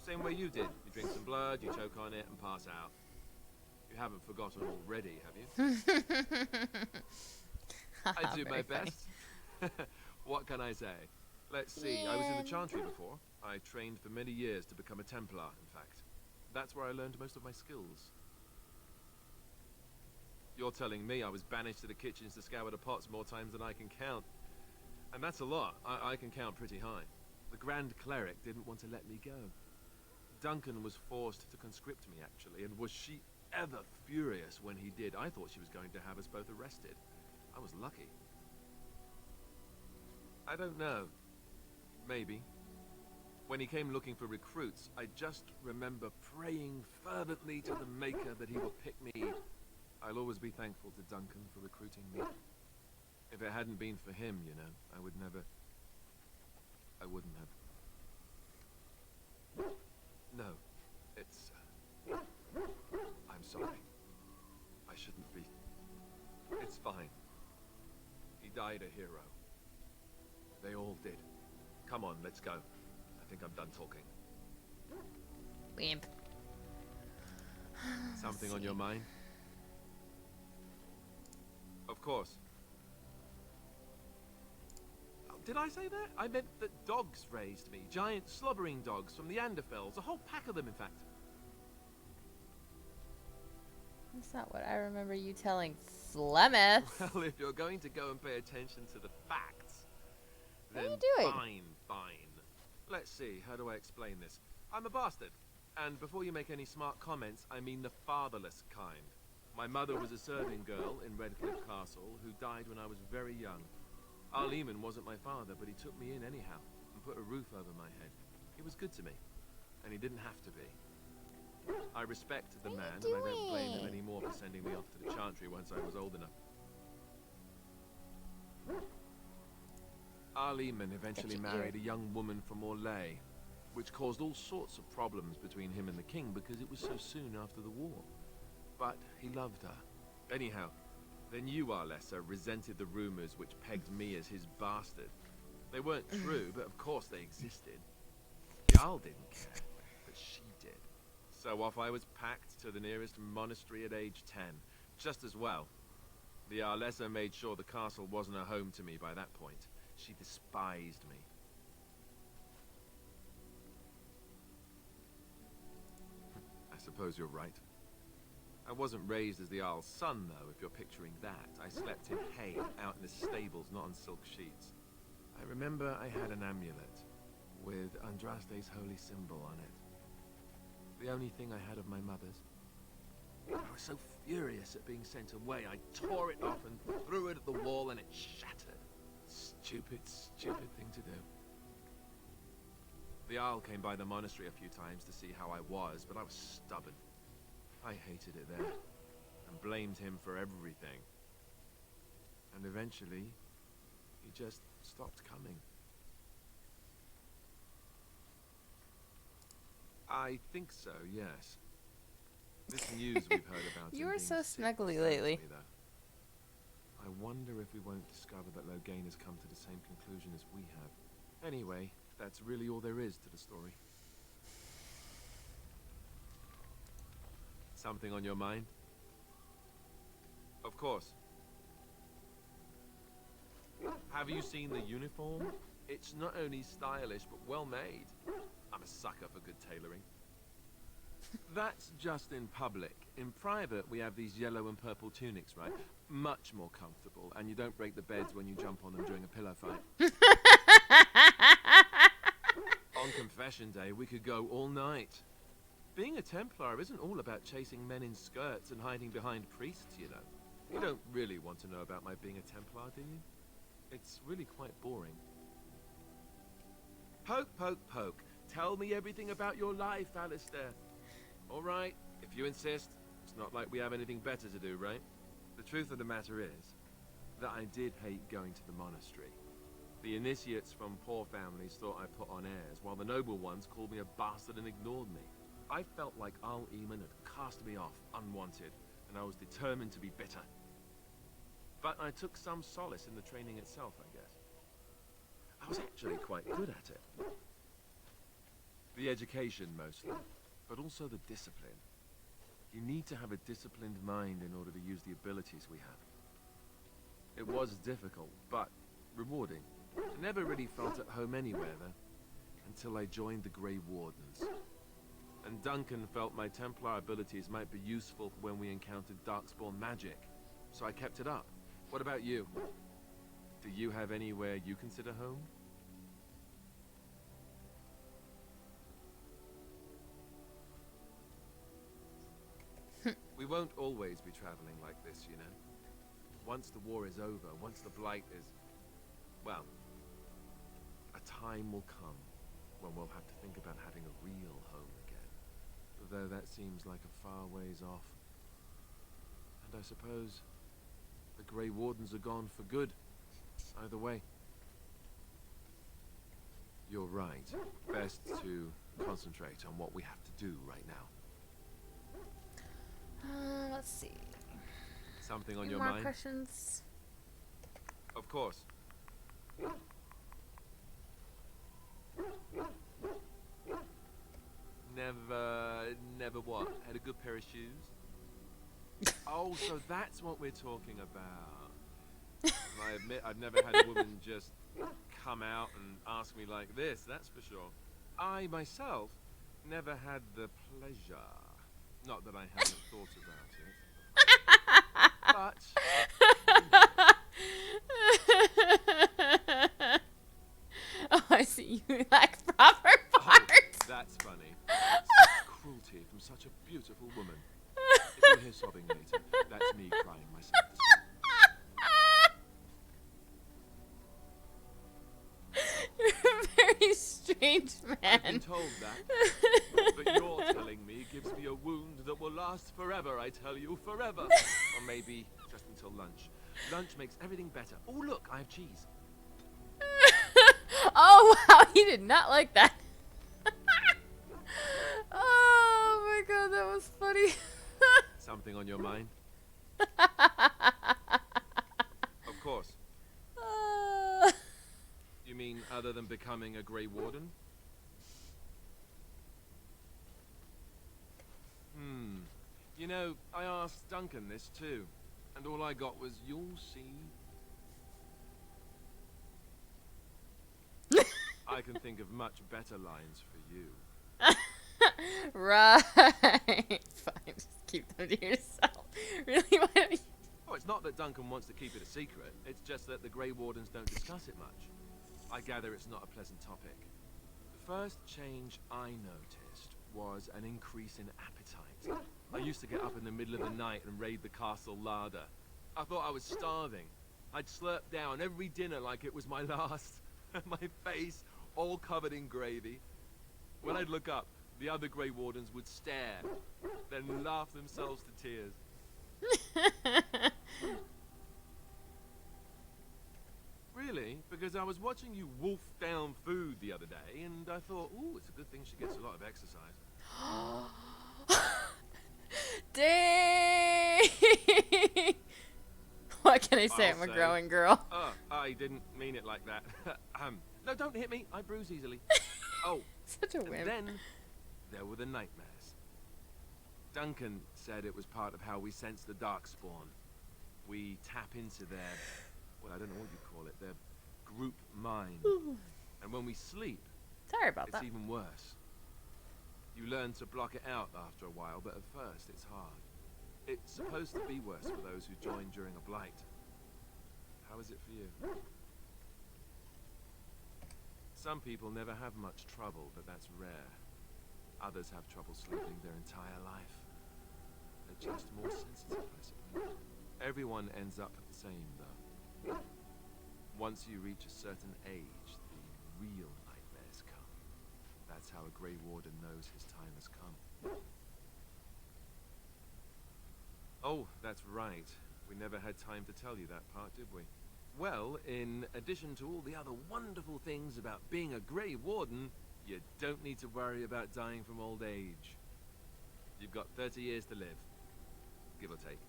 Same way you did. You drink some blood, you choke on it, and pass out. You haven't forgotten already, have you? I do my Very funny. best. What can I say? Let's see, I was in the Chantry before. I trained for many years to become a Templar, in fact. That's where I learned most of my skills. You're telling me I was banished to the kitchens to scour the pots more times than I can count. And that's a lot. I can count pretty high. The Grand Cleric didn't want to let me go. Duncan was forced to conscript me, actually, and was she ever furious when he did? I thought she was going to have us both arrested. I was lucky. I don't know. Maybe. When he came looking for recruits, I just remember praying fervently to the Maker that he would pick me. I'll always be thankful to Duncan for recruiting me. If it hadn't been for him, you know, I wouldn't have. No, it's... I'm sorry. I shouldn't be. It's fine. He died a hero. They all did. Come on, let's go. I think I'm done talking. Wimp. Something on your mind? Of course. Oh, did I say that? I meant that dogs raised me. Giant slobbering dogs from the Anderfells. A whole pack of them, in fact. That's not what I remember you telling Flemeth. Well, if you're going to go and pay attention to the facts, What then are you doing? fine. Let's see, how do I explain this? I'm a bastard. And before you make any smart comments, I mean the fatherless kind. My mother was a serving girl in Redcliffe Castle who died when I was very young. Arl Eamon wasn't my father, but he took me in anyhow and put a roof over my head. He was good to me, and he didn't have to be. I respect the man, and I don't blame him anymore for sending me off to the Chantry once I was old enough. Arl Eamon eventually married a young woman from Orlais, which caused all sorts of problems between him and the king because it was so soon after the war. But he loved her. Anyhow, then you, Arlessa, resented the rumors which pegged me as his bastard. They weren't true, but of course they existed. Jarl didn't care, but she did. So off I was packed to the nearest monastery at age 10, just as well. The Arlessa made sure the castle wasn't a home to me by that point. She despised me. I suppose you're right. I wasn't raised as the Jarl's son, though, if you're picturing that. I slept in hay, out in the stables, not on silk sheets. I remember I had an amulet with Andraste's holy symbol on it. The only thing I had of my mother's. I was so furious at being sent away, I tore it off and threw it at the wall and it shattered. Stupid thing to do. The Jarl came by the monastery a few times to see how I was, but I was stubborn. I hated it there, and blamed him for everything. And eventually, he just stopped coming. I think so, yes. This news we've heard about You him are being so sick snuggly saddens lately. me, though. I wonder if we won't discover that Loghain has come to the same conclusion as we have. Anyway, that's really all there is to the story. Something on your mind? Of course. Have you seen the uniform? It's not only stylish, but well made. I'm a sucker for good tailoring. That's just in public. In private, we have these yellow and purple tunics, right? Much more comfortable, and you don't break the beds when you jump on them during a pillow fight. On confession day, we could go all night. Being a Templar isn't all about chasing men in skirts and hiding behind priests, you know. You don't really want to know about my being a Templar, do you? It's really quite boring. Poke, poke, poke. Tell me everything about your life, Alistair. All right, if you insist. It's not like we have anything better to do, right? The truth of the matter is that I did hate going to the monastery. The initiates from poor families thought I put on airs, while the noble ones called me a bastard and ignored me. I felt like Arl Eamon had cast me off unwanted, and I was determined to be bitter. But I took some solace in the training itself, I guess. I was actually quite good at it. The education, mostly, but also the discipline. You need to have a disciplined mind in order to use the abilities we have. It was difficult, but rewarding. I never really felt at home anywhere, though, until I joined the Grey Wardens. And Duncan felt my Templar abilities might be useful for when we encountered Darkspawn magic, so I kept it up. What about you? Do you have anywhere you consider home? We won't always be traveling like this, you know. Once the war is over, once the Blight is... well, a time will come when we'll have to think about having a real home again. Though that seems like a far ways off. And I suppose the Grey Wardens are gone for good. Either way. You're right. Best to concentrate on what we have to do right now. Let's see. Something on Any your more mind? questions? Of course. Never what? Had a good pair of shoes? Oh, so that's what we're talking about. I admit I've never had a woman just come out and ask me like this, that's for sure. I myself never had the pleasure. Not that I haven't thought about it. But Oh, I see. You like proper oh, parts. that's funny. Such cruelty from such a beautiful woman. If you hear sobbing later, that's me crying myself to sleep. You're a very strange I've been man. told that. But you're telling me gives me a wound that will last forever, I tell you, forever. Or maybe just until lunch. Lunch makes everything better. Oh, look, I have cheese. Oh, wow. He did not like that. Oh, my God. That was funny. Something on your mind? Of course. You mean other than becoming a Grey Warden? You know, I asked Duncan this too, and all I got was, "You'll see." I can think of much better lines for you. Right. Fine. Just keep them to yourself. Really? Why don't you? Oh, it's not that Duncan wants to keep it a secret. It's just that the Grey Wardens don't discuss it much. I gather it's not a pleasant topic. The first change I noticed was an increase in appetite. I used to get up in the middle of the night and raid the castle larder. I thought I was starving. I'd slurp down every dinner like it was my last. My face all covered in gravy. When I'd look up, the other Grey Wardens would stare, then laugh themselves to tears. Really? Because I was watching you wolf down food the other day, and I thought, ooh, it's a good thing she gets a lot of exercise. Dang! What can I say? I'll I'm a say. growing girl. I didn't mean it like that. No, don't hit me. I bruise easily. Oh, Such a and wimp. then there were the nightmares. Duncan said it was part of how we sense the Darkspawn. We tap into their, well, I don't know what you call it, their group mind. And when we sleep, Sorry about it's that. even worse. You learn to block it out after a while, but at first it's hard. It's supposed to be worse for those who join during a blight. How is it for you? Some people never have much trouble, but that's rare. Others have trouble sleeping their entire life. They're just more sensitive, I suppose. Everyone ends up the same, though. Once you reach a certain age, the real nightmares come. That's how a Grey Warden knows his time has come. Oh, that's right. We never had time to tell you that part, did we? Well, in addition to all the other wonderful things about being a Grey Warden, you don't need to worry about dying from old age. You've got 30 years to live, give or take.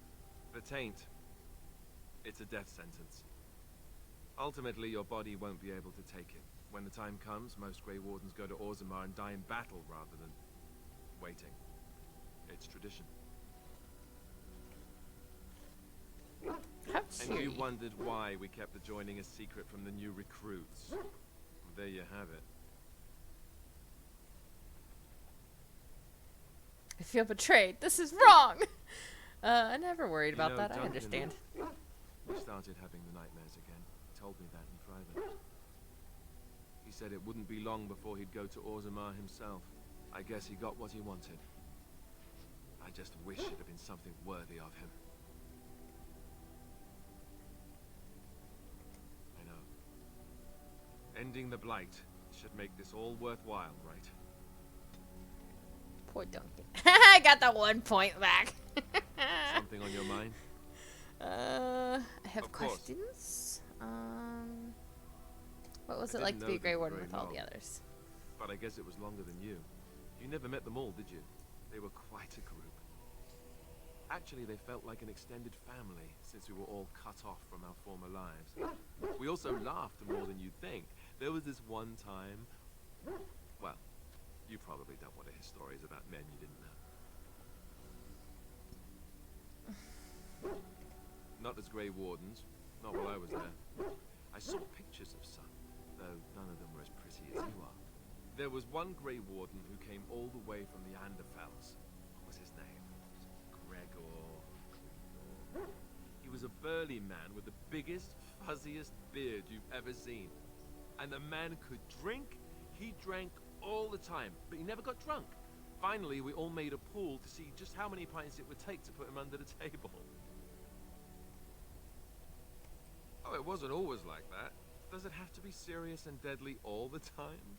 The Taint, it's a death sentence. Ultimately, your body won't be able to take it. When the time comes, most Grey Wardens go to Orzammar and die in battle rather than waiting. It's tradition. How And you cheery. wondered why we kept adjoining a secret from the new recruits. Well, there you have it. I feel betrayed. This is wrong. I never worried You about know, that. I Duncan understand. started having the nightmares again. He told me that in private. He said it wouldn't be long before he'd go to Orzammar himself. I guess he got what he wanted. I just wish it had been something worthy of him. I know. Ending the Blight should make this all worthwhile, right? Poor Duncan. I got the 1 point back. Something on your mind? I have Of course. questions. What was I it like didn't to be know a Grey them Warden very with all the long. others? But I guess it was longer than you. You never met them all, did you? They were quite a group. Actually, they felt like an extended family, since we were all cut off from our former lives. We also laughed more than you'd think. There was this one time... Well, you probably don't want to hear stories about men you didn't know. Not as Grey Wardens, not while I was there. I saw pictures of some, though none of them were as pretty as you are. There was one Grey Warden who came all the way from the Anderfells. What was his name? Gregor. He was a burly man with the biggest, fuzziest beard you've ever seen. And the man could drink. He drank all the time, but he never got drunk. Finally, we all made a pool to see just how many pints it would take to put him under the table. Oh, it wasn't always like that. Does it have to be serious and deadly all the time?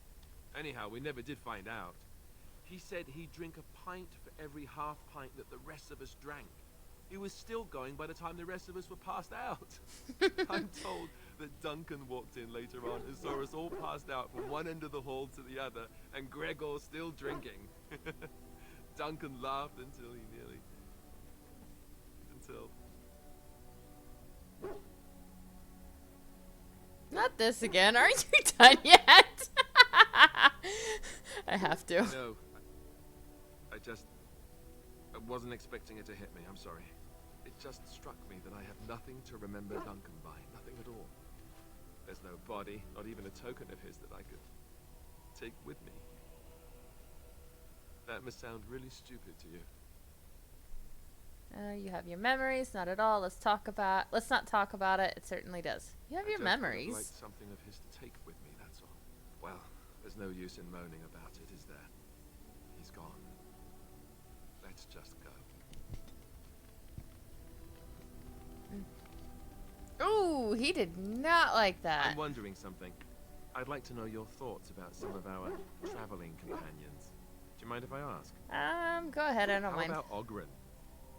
Anyhow, we never did find out. He said he'd drink a pint for every half pint that the rest of us drank. He was still going by the time the rest of us were passed out. I'm told that Duncan walked in later on and saw us all passed out from one end of the hall to the other, and Gregor still drinking. Duncan laughed until he nearly... Not this again. Aren't you done yet? I have to. No. I wasn't expecting it to hit me, I'm sorry. It just struck me that I have nothing to remember Duncan by. Nothing at all. There's no body, not even a token of his that I could take with me. That must sound really stupid to you. You have your memories. Not at all. Let's not talk about it. It certainly does. You have I your just would have memories. liked something of his to take with me, that's all. Well, there's no use in moaning about it, is there? He's gone. Let's just go. Ooh, he did not like that. I'm wondering something. I'd like to know your thoughts about some of our traveling companions. Do you mind if I ask? Go ahead. I don't How mind. about Ogren?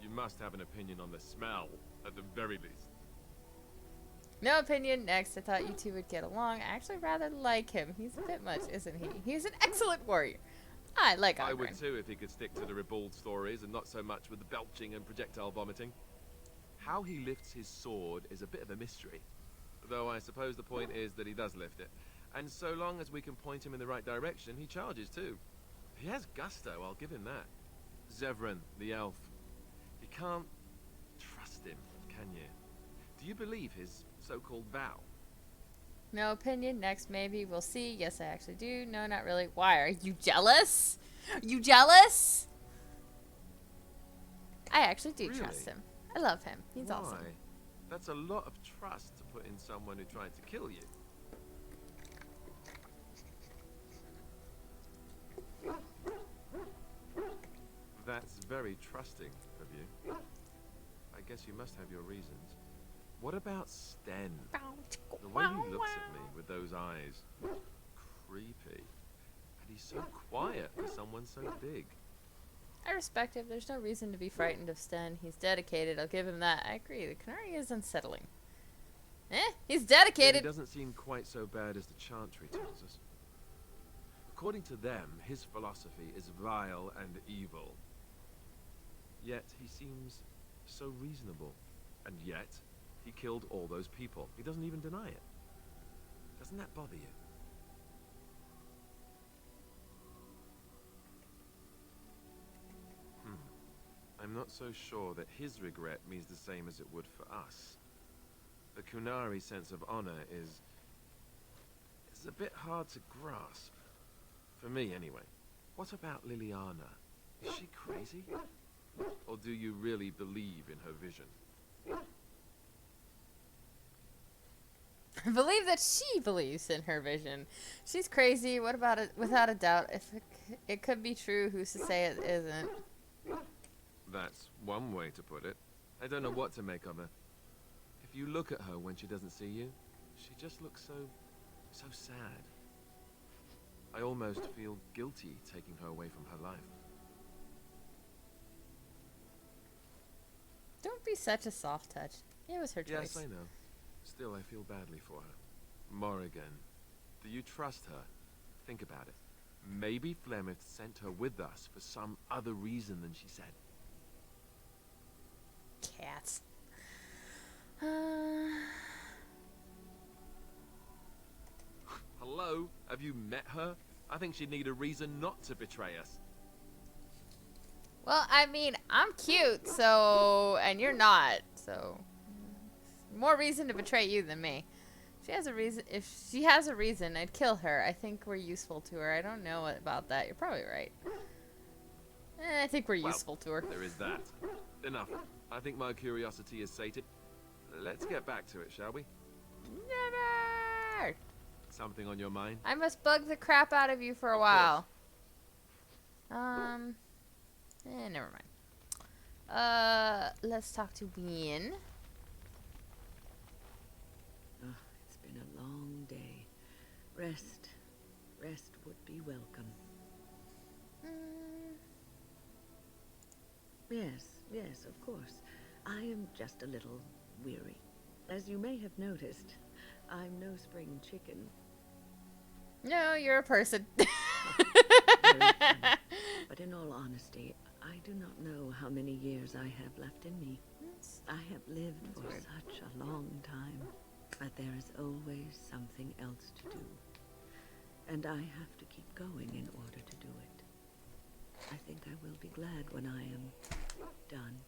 You must have an opinion on the smell, at the very least. No opinion. Next, I thought you two would get along. I actually rather like him. He's a bit much, isn't he? He's an excellent warrior. I like I Ogren. would too if he could stick to the ribald stories and not so much with the belching and projectile vomiting. How he lifts his sword is a bit of a mystery. Though I suppose the point is that he does lift it. And so long as we can point him in the right direction, he charges too. He has gusto, I'll give him that. Zevran, the elf. You can't trust him, can you? Do you believe his so-called vow? No opinion. Next, maybe. We'll see. Yes, I actually do. No, not really. Why? Are you jealous? Are you jealous? I actually do Really? trust him. I love him. He's Why? awesome. That's a lot of trust to put in someone who tried to kill you. That's very trusting of you. I guess you must have your reasons. What about Sten? The way he looks at me with those eyes. Creepy. And he's so quiet for someone so big. I respect him. There's no reason to be frightened of Sten. He's dedicated. I'll give him that. I agree. The Canary is unsettling. He's Yet dedicated. he doesn't seem quite so bad as the Chantry tells us. According to them, his philosophy is vile and evil. Yet he seems so reasonable. And yet, he killed all those people. He doesn't even deny it. Doesn't that bother you? I'm not so sure that his regret means the same as it would for us. The Kunari sense of honor is a bit hard to grasp. For me, anyway. What about Liliana? Is she crazy? Or do you really believe in her vision? I believe that she believes in her vision. She's crazy. What about it? Without a doubt, if it could be true, who's to say it isn't? That's one way to put it. I don't know what to make of her. If you look at her when she doesn't see you, she just looks so sad. I almost feel guilty taking her away from her life. Don't be such a soft touch. It was her choice. Yes, I know. Still, I feel badly for her. Morrigan, do you trust her? Think about it. Maybe Flemeth sent her with us for some other reason than she said. Cats. Hello? Have you met her? I think she'd need a reason not to betray us. Well, I mean, I'm cute, so... And you're not, so... More reason to betray you than me. She has a reason. If she has a reason, I'd kill her. I think we're useful to her. I don't know about that. You're probably right. I think we're useful to her. There is that. Enough. I think my curiosity is sated. Let's get back to it, shall we? Never! Something on your mind? I must bug the crap out of you for a while. Never mind. Let's talk to Bean. It's been a long day. Rest would be welcome. Yes, of course. I am just a little weary. As you may have noticed, I'm no spring chicken. No, you're a person. Very funny. But in all honesty, I do not know how many years I have left in me. I have lived for such a long time, but there is always something else to do. And I have to keep going in order to do it. I think I will be glad when I am done.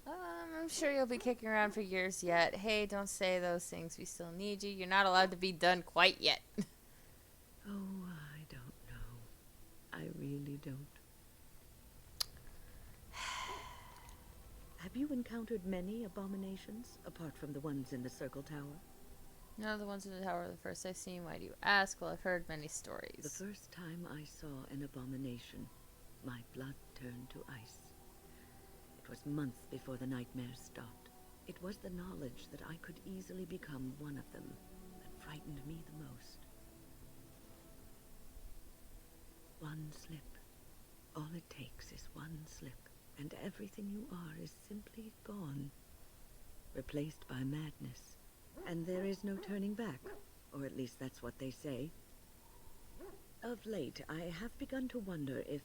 I'm sure you'll be kicking around for years yet. Hey, don't say those things. We still need you. You're not allowed to be done quite yet. Oh, I don't know. I really don't. Have you encountered many abominations, apart from the ones in the Circle Tower? No, the ones in the tower are the first I've seen. Why do you ask? Well, I've heard many stories. The first time I saw an abomination, my blood turned to ice. It was months before the nightmares stopped. It was the knowledge that I could easily become one of them that frightened me the most. One slip. All it takes is one slip, and everything you are is simply gone. Replaced by madness. And there is no turning back, or at least that's what they say. Of late, I have begun to wonder if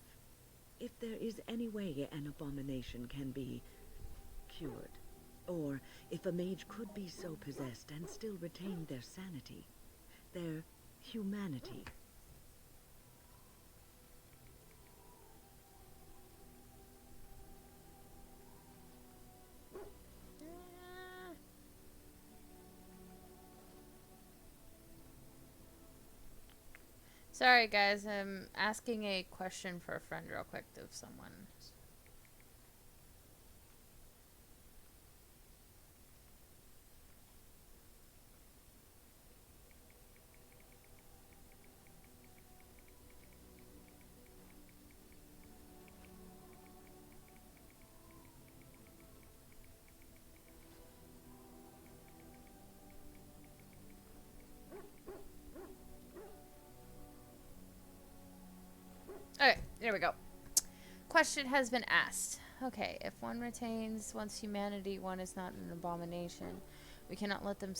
there is any way an abomination can be cured, or if a mage could be so possessed and still retain their sanity, their humanity. Sorry, guys. I'm asking a question for a friend real quick of someone. Okay, there we go. Question has been asked. Okay, if one retains one's humanity, one is not an abomination. We cannot let them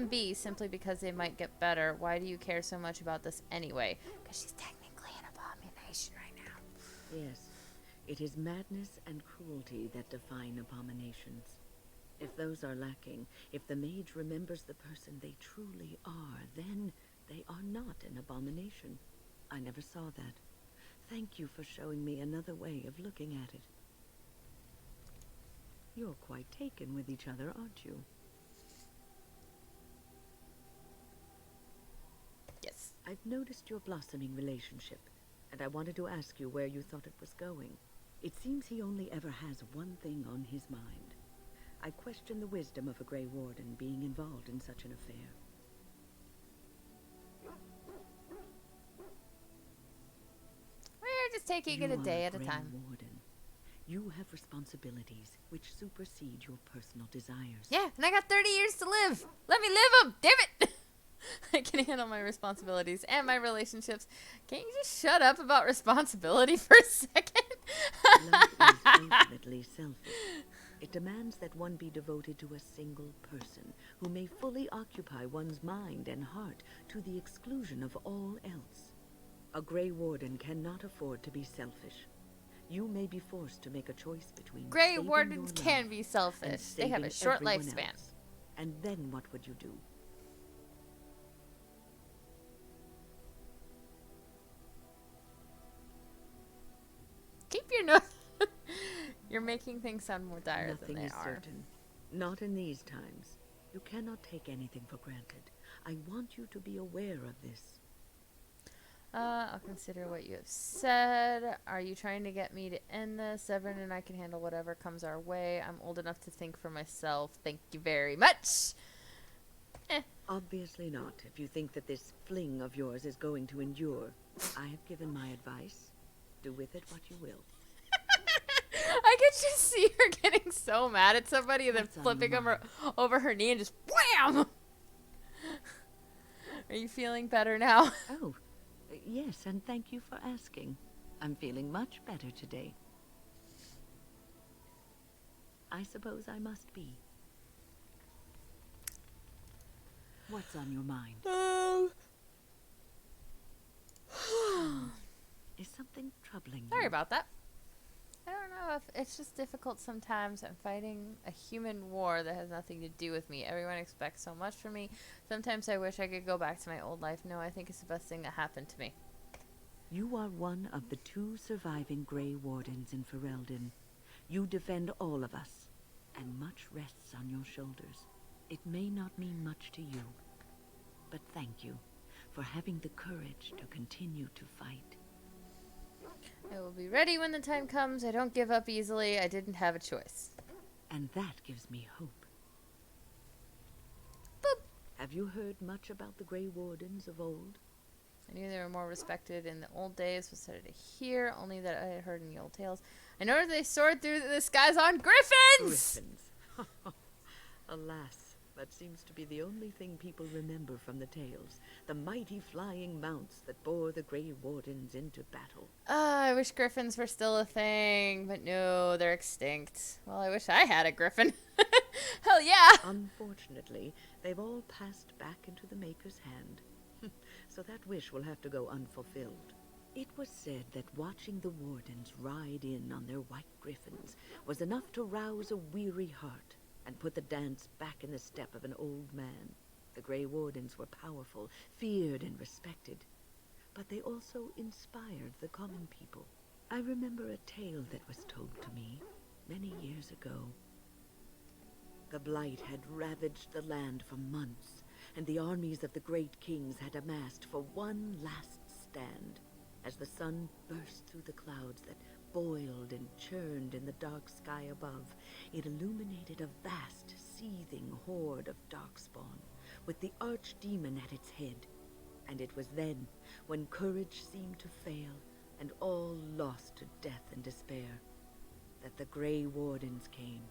be simply because they might get better. Why do you care so much about this anyway? Because she's technically an abomination right now. Yes, it is madness and cruelty that define abominations. If those are lacking, if the mage remembers the person they truly are, then they are not an abomination. I never saw that. Thank you for showing me another way of looking at it. You're quite taken with each other, aren't you? Yes. I've noticed your blossoming relationship, and I wanted to ask you where you thought it was going. It seems he only ever has one thing on his mind. I question the wisdom of a Grey Warden being involved in such an affair. We're just taking it a day at a Grey time. Warden. You have responsibilities which supersede your personal desires. Yeah, and I got 30 years to live. Let me live them. Damn it. I can handle my responsibilities and my relationships. Can't you just shut up about responsibility for a second? Love is ultimately selfish. It demands that one be devoted to a single person who may fully occupy one's mind and heart to the exclusion of all else. A Grey Warden cannot afford to be selfish. You may be forced to make a choice between Grey saving Wardens your can life be and selfish. They have a saving short everyone lifespan. else. And then what would you do? Keep your nose. You're making things sound more dire Nothing than they is are. certain. Not in these times. You cannot take anything for granted. I want you to be aware of this. I'll consider what you have said. Are you trying to get me to end this? Severin and I can handle whatever comes our way. I'm old enough to think for myself. Thank you very much. Obviously not, if you think that this fling of yours is going to endure. I have given my advice. Do with it what you will. I could just see her getting so mad at somebody and then What's on flipping your them over her knee and just wham! Are you feeling better now? Oh, yes, and thank you for asking. I'm feeling much better today. I suppose I must be. What's on your mind? Is something troubling you? Sorry about that. I don't know if it's just difficult sometimes. I'm fighting a human war that has nothing to do with me. Everyone expects so much from me. Sometimes I wish I could go back to my old life. No, I think it's the best thing that happened to me. You are one of the 2 surviving Grey Wardens in Ferelden. You defend all of us, and much rests on your shoulders. It may not mean much to you, but thank you for having the courage to continue to fight. I will be ready when the time comes. I don't give up easily. I didn't have a choice. And that gives me hope. Boop. Have you heard much about the Grey Wardens of old? I knew they were more respected in the old days, was started to hear, only that I had heard in the old tales. I know they soared through the skies on griffins! Griffins. Alas, that seems to be the only thing people remember from the tales. The mighty flying mounts that bore the Grey Wardens into battle. I wish griffins were still a thing, but no, they're extinct. Well, I wish I had a griffin. Hell yeah! Unfortunately, they've all passed back into the Maker's hand. So that wish will have to go unfulfilled. It was said that watching the Wardens ride in on their white griffins was enough to rouse a weary heart and put the dance back in the step of an old man. The Grey Wardens were powerful, feared and respected, but they also inspired the common people. I remember a tale that was told to me many years ago. The Blight had ravaged the land for months, and the armies of the great kings had amassed for one last stand. As the sun burst through the clouds that boiled and churned in the dark sky above, it illuminated a vast, seething horde of Darkspawn, with the archdemon at its head. And it was then, when courage seemed to fail, and all lost to death and despair, that the Grey Wardens came.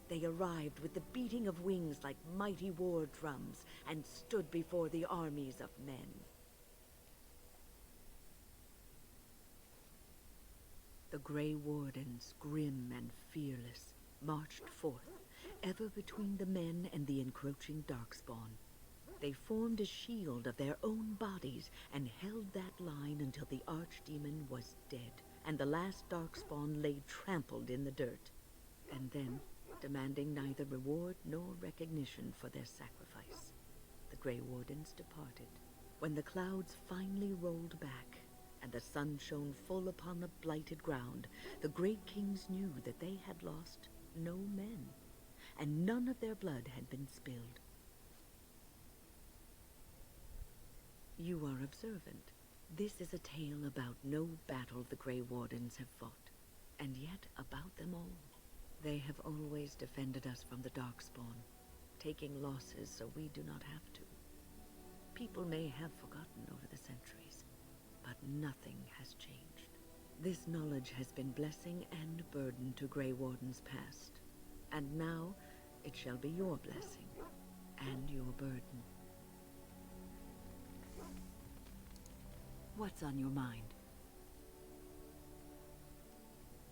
They arrived with the beating of wings like mighty war drums, and stood before the armies of men. The Grey Wardens, grim and fearless, marched forth, ever between the men and the encroaching Darkspawn. They formed a shield of their own bodies and held that line until the Archdemon was dead, and the last Darkspawn lay trampled in the dirt. And then, demanding neither reward nor recognition for their sacrifice, the Grey Wardens departed. When the clouds finally rolled back, and the sun shone full upon the blighted ground, the great kings knew that they had lost no men, and none of their blood had been spilled. You are observant. This is a tale about no battle the Grey Wardens have fought, and yet about them all. They have always defended us from the Darkspawn, taking losses so we do not have to. People may have forgotten over the centuries, but nothing has changed. This knowledge has been blessing and burden to Grey Wardens past, and now it shall be your blessing and your burden. What's on your mind?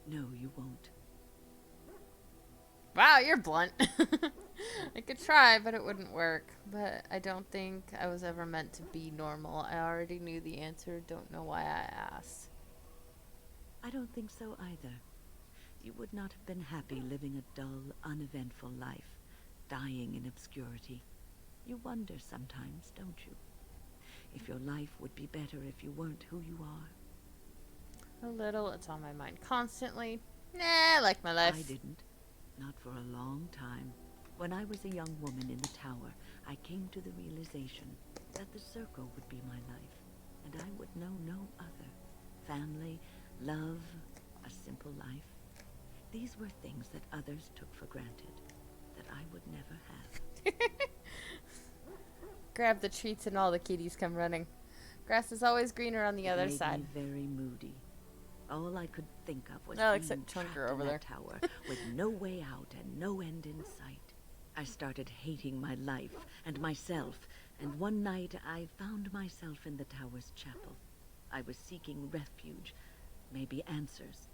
No, you won't. Wow, you're blunt. I could try, but it wouldn't work. But I don't think I was ever meant to be normal. I already knew the answer. Don't know why I asked. I don't think so either. You would not have been happy living a dull, uneventful life, dying in obscurity. You wonder sometimes, don't you? If your life would be better if you weren't who you are. A little. It's on my mind constantly. Nah, I like my life. I didn't. Not for a long time. When I was a young woman in the tower, I came to the realization that the circle would be my life, and I would know no other. Family, love, a simple life. These were things that others took for granted, that I would never have. Grab the treats and all the kitties come running. Grass is always greener on the other side. It made me very moody. All I could think of was Oh, being except trapped Chunker in over that there. tower with no way out and no end in sight. I started hating my life and myself, and one night I found myself in the tower's chapel. I was seeking refuge, maybe answers.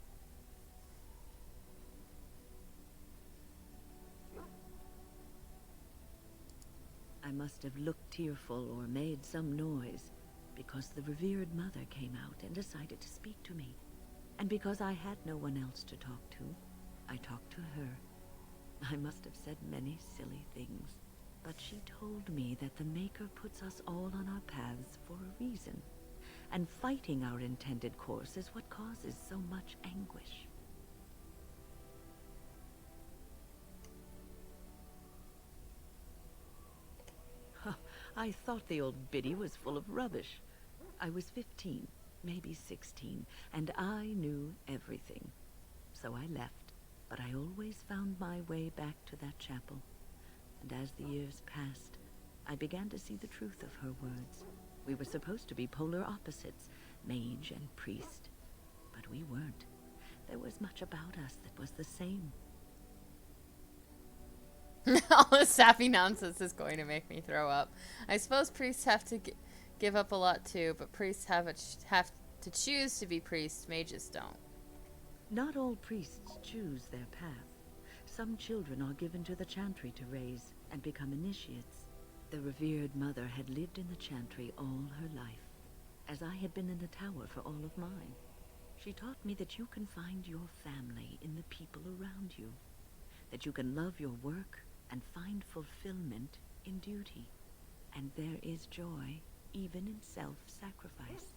I must have looked tearful or made some noise, because the revered mother came out and decided to speak to me. And because I had no one else to talk to, I talked to her. I must have said many silly things, but she told me that the Maker puts us all on our paths for a reason, and fighting our intended course is what causes so much anguish. I thought the old biddy was full of rubbish. I was 15, maybe 16, and I knew everything. So I left, but I always found my way back to that chapel. And as the years passed, I began to see the truth of her words. We were supposed to be polar opposites, mage and priest. But we weren't. There was much about us that was the same. All this sappy nonsense is going to make me throw up. I suppose priests have to give up a lot too, but priests have to choose to be priests. Mages don't. Not all priests choose their path. Some children are given to the chantry to raise and become initiates. The revered mother had lived in the chantry all her life, as I had been in the tower for all of mine. She taught me that you can find your family in the people around you, that you can love your work and find fulfillment in duty. And there is joy even in self-sacrifice.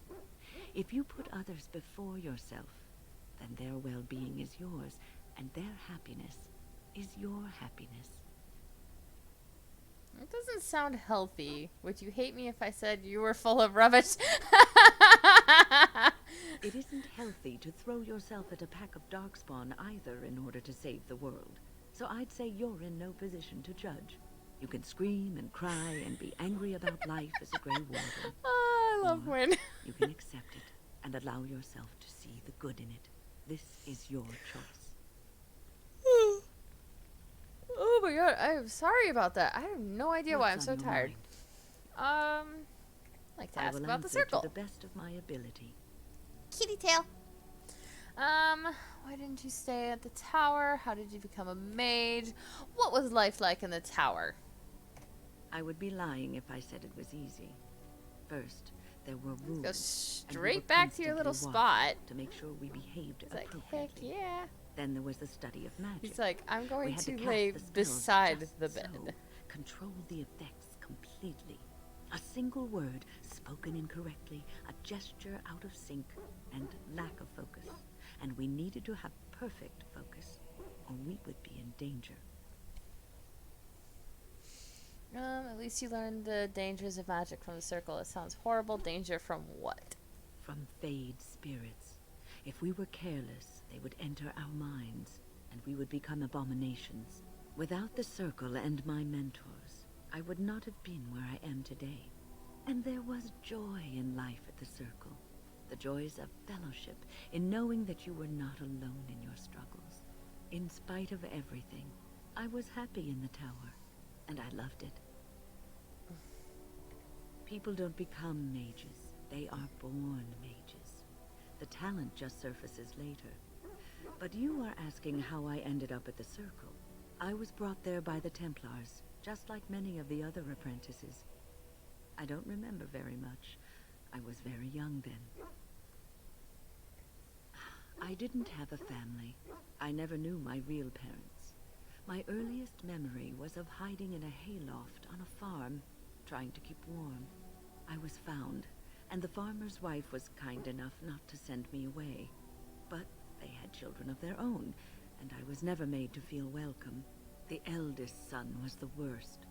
If you put others before yourself, then their well-being is yours, and their happiness is your happiness. It doesn't sound healthy. Would you hate me if I said you were full of rubbish? It isn't healthy to throw yourself at a pack of Darkspawn either in order to save the world. So I'd say you're in no position to judge. You can scream and cry and be angry about life as a Grey Warden. Oh, I love Or when. you can accept it and allow yourself to see the good in it. This is your choice. Oh my god, I'm sorry about that. I have no idea why I'm What's so on your tired. mind? I'd like to I ask will about the answer circle. to the best of my ability. Kitty tail. Why didn't you stay at the tower? How did you become a mage? What was life like in the tower? I would be lying if I said it was easy. First, there were rules. Go and we straight were back to your little constantly spot. watched to make sure we behaved It's like, heck appropriately. yeah. Then there was the study of magic. He's like, I'm We going had to cast lay the spells beside just the so, bed. control the effects completely. A single word spoken incorrectly, a gesture out of sync, and lack of focus. And we needed to have perfect focus, or we would be in danger. At least you learned the dangers of magic from the circle. It sounds horrible. Danger from what? From Fade spirits. If we were careless, they would enter our minds, and we would become abominations. Without the circle and my mentors, I would not have been where I am today. And there was joy in life at the circle. The joys of fellowship, in knowing that you were not alone in your struggles. In spite of everything, I was happy in the tower, and I loved it. People don't become mages. They are born mages. The talent just surfaces later. But you are asking how I ended up at the circle. I was brought there by the Templars, just like many of the other apprentices. I don't remember very much. I was very young then. I didn't have a family. I never knew my real parents. My earliest memory was of hiding in a hayloft on a farm, trying to keep warm. I was found, and the farmer's wife was kind enough not to send me away. But they had children of their own, and I was never made to feel welcome. The eldest son was the worst.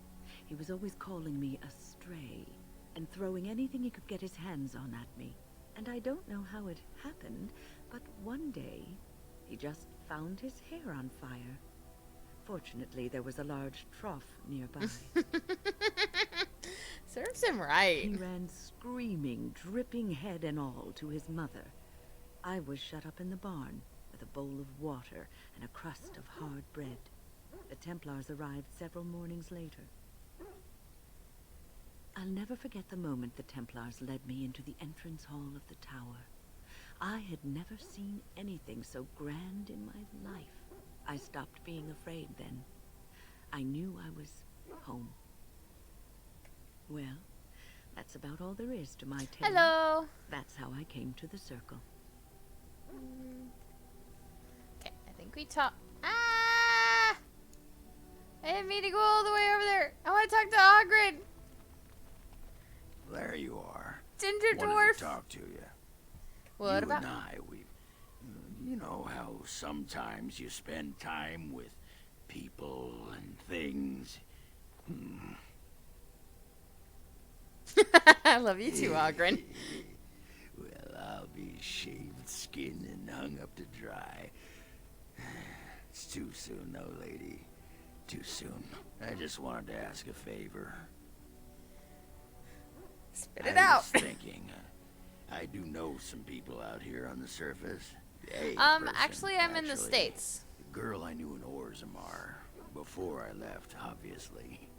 He was always calling me a stray, and throwing anything he could get his hands on at me. And I don't know how it happened, but one day, he just found his hair on fire. Fortunately, there was a large trough nearby. Serves him right. He ran screaming, dripping head and all, to his mother. I was shut up in the barn, with a bowl of water and a crust of hard bread. The Templars arrived several mornings later. I'll never forget the moment the Templars led me into the entrance hall of the tower. I had never seen anything so grand in my life. I stopped being afraid then. I knew I was home. Well, that's about all there is to my tale. Hello. That's how I came to the circle. Okay, I think we talk. Ah! I didn't mean to go all the way over there. I want to talk to Hagrid. There you are. Ginger Wanted dwarf. to talk to you. What you about? and I, you know how sometimes you spend time with people and things. I love you too, Hagrid. Well, I'll be shaved, skinned, and hung up to dry. It's too soon, though, lady. Too soon. I just wanted to ask a favor. Spit it out. I was thinking, I do know some people out here on the surface. A person, actually, I'm in the actually. States. The girl I knew in Orzammar. Before I left, obviously.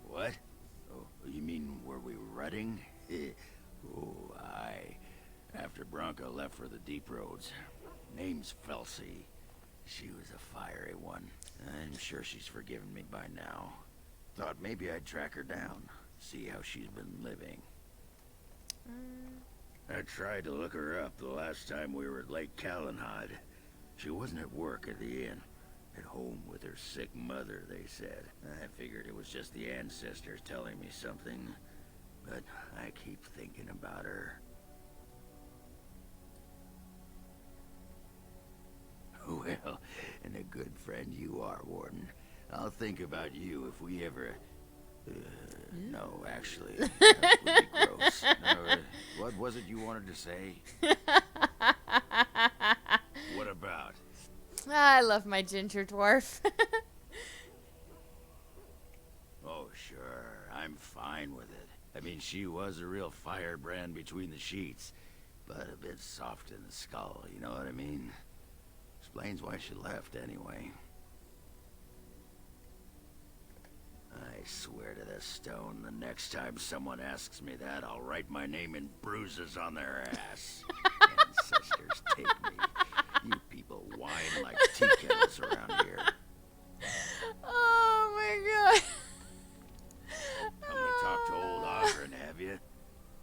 What? Oh, you mean were we rutting? Oh, aye. After Bronca left for the deep roads. Name's Felsi. She was a fiery one. I'm sure she's forgiven me by now. Thought maybe I'd track her down. See how she's been living. I tried to look her up the last time we were at Lake Calenhad. She wasn't at work at the inn. At home with her sick mother, they said. I figured it was just the ancestors telling me something. But I keep thinking about her. Well, and a good friend you are, Warden. I'll think about you if we ever... no, actually, that would be gross. No, what was it you wanted to say? What about? I love my ginger dwarf. Oh, sure, I'm fine with it. I mean, she was a real firebrand between the sheets, but a bit soft in the skull, you know what I mean? Explains why she left, anyway. I swear to the stone, the next time someone asks me that, I'll write my name in bruises on their ass. Ancestors take me. You people whine like tea kettles around here. Oh my god. Come to talk to old Ogren, have you?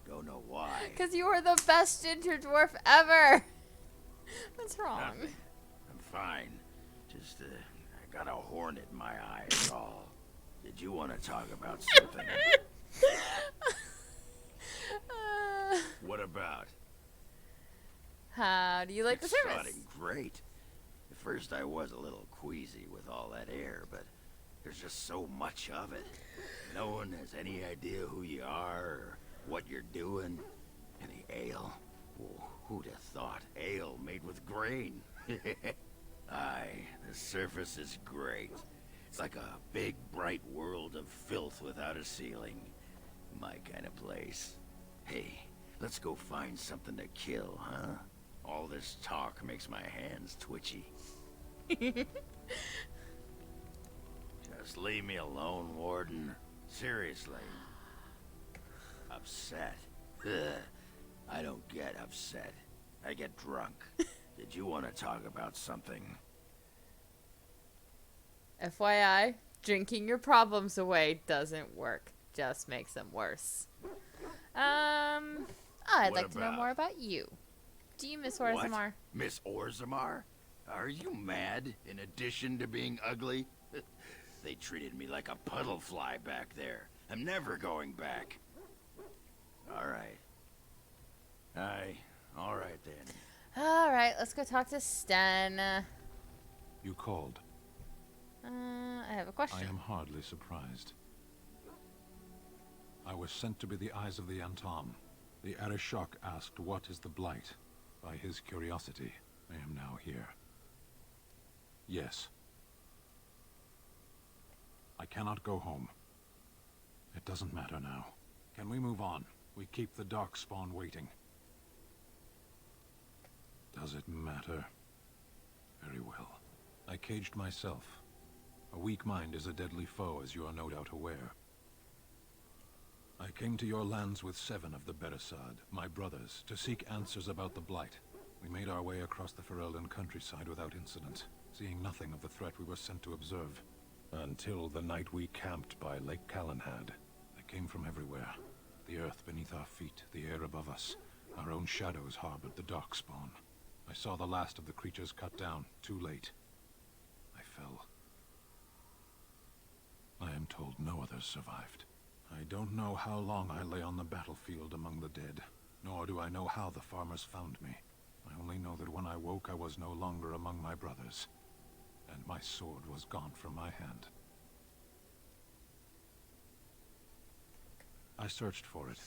Don't know why. Because you are the best ginger dwarf ever. What's wrong? Nothing. I'm fine. Just, I got a hornet in my eye, is all. Did you want to talk about something? What about? How do you like the It's service? starting great. At first I was a little queasy with all that air, but there's just so much of it. No one has any idea who you are or what you're doing. And the ale? Oh, who'd have thought ale made with grain? Aye, the surface is great. It's like a big, bright world of filth without a ceiling. My kind of place. Hey, let's go find something to kill, huh? All this talk makes my hands twitchy. Just leave me alone, Warden. Seriously. Upset. Ugh. I don't get upset. I get drunk. Did you want to talk about something? FYI, drinking your problems away doesn't work. Just makes them worse. I'd What like to know about? more about you. Do you miss What? Orzammar? Miss Orzammar? Are you mad, in addition to being ugly? They treated me like a puddle fly back there. I'm never going back. Alright. Aye, alright then. Alright, let's go talk to Sten. You called. I have a question. I am hardly surprised. I was sent to be the eyes of the Antam. The Arishok asked what is the Blight. By his curiosity, I am now here. Yes. I cannot go home. It doesn't matter now. Can we move on? We keep the Darkspawn waiting. Does it matter? Very well. I caged myself. A weak mind is a deadly foe, as you are no doubt aware. I came to your lands with 7 of the Beresad, my brothers, to seek answers about the Blight. We made our way across the Ferelden countryside without incident, seeing nothing of the threat we were sent to observe. Until the night we camped by Lake Calenhad. They came from everywhere. The earth beneath our feet, the air above us. Our own shadows harbored the Darkspawn. I saw the last of the creatures cut down, too late. I fell. I am told no others survived. I don't know how long I lay on the battlefield among the dead, nor do I know how the farmers found me. I only know that when I woke I was no longer among my brothers, and my sword was gone from my hand. I searched for it,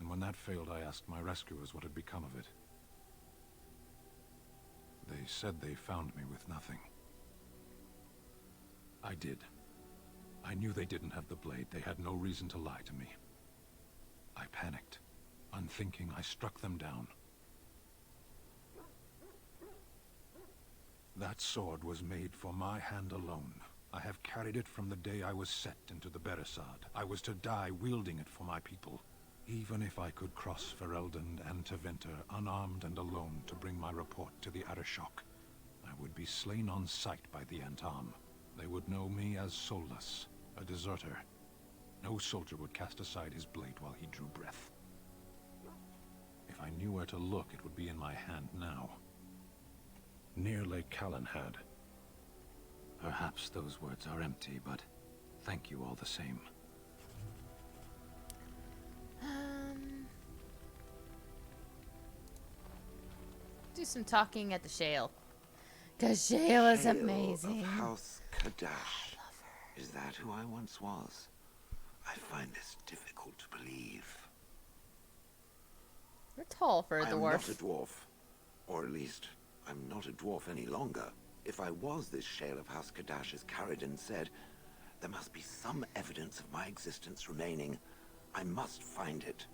and when that failed I asked my rescuers what had become of it. They said they found me with nothing. I did. I knew they didn't have the blade. They had no reason to lie to me. I panicked. Unthinking, I struck them down. That sword was made for my hand alone. I have carried it from the day I was set into the Beresad. I was to die wielding it for my people. Even if I could cross Ferelden and Tevinter unarmed and alone to bring my report to the Arishok, I would be slain on sight by the Antam. They would know me as soulless, a deserter. No soldier would cast aside his blade while he drew breath. If I knew where to look, it would be in my hand now. Near Lake Calenhad. Perhaps those words are empty, but thank you all the same. Do some talking at the Shale. Cause Shale is Shale amazing. Of House Kadash. Is that who I once was? I find this difficult to believe. You're tall for a I am dwarf. not a dwarf. Or at least, I'm not a dwarf any longer. If I was this Shale of House Kadash, as Caridin said, there must be some evidence of my existence remaining. I must find it.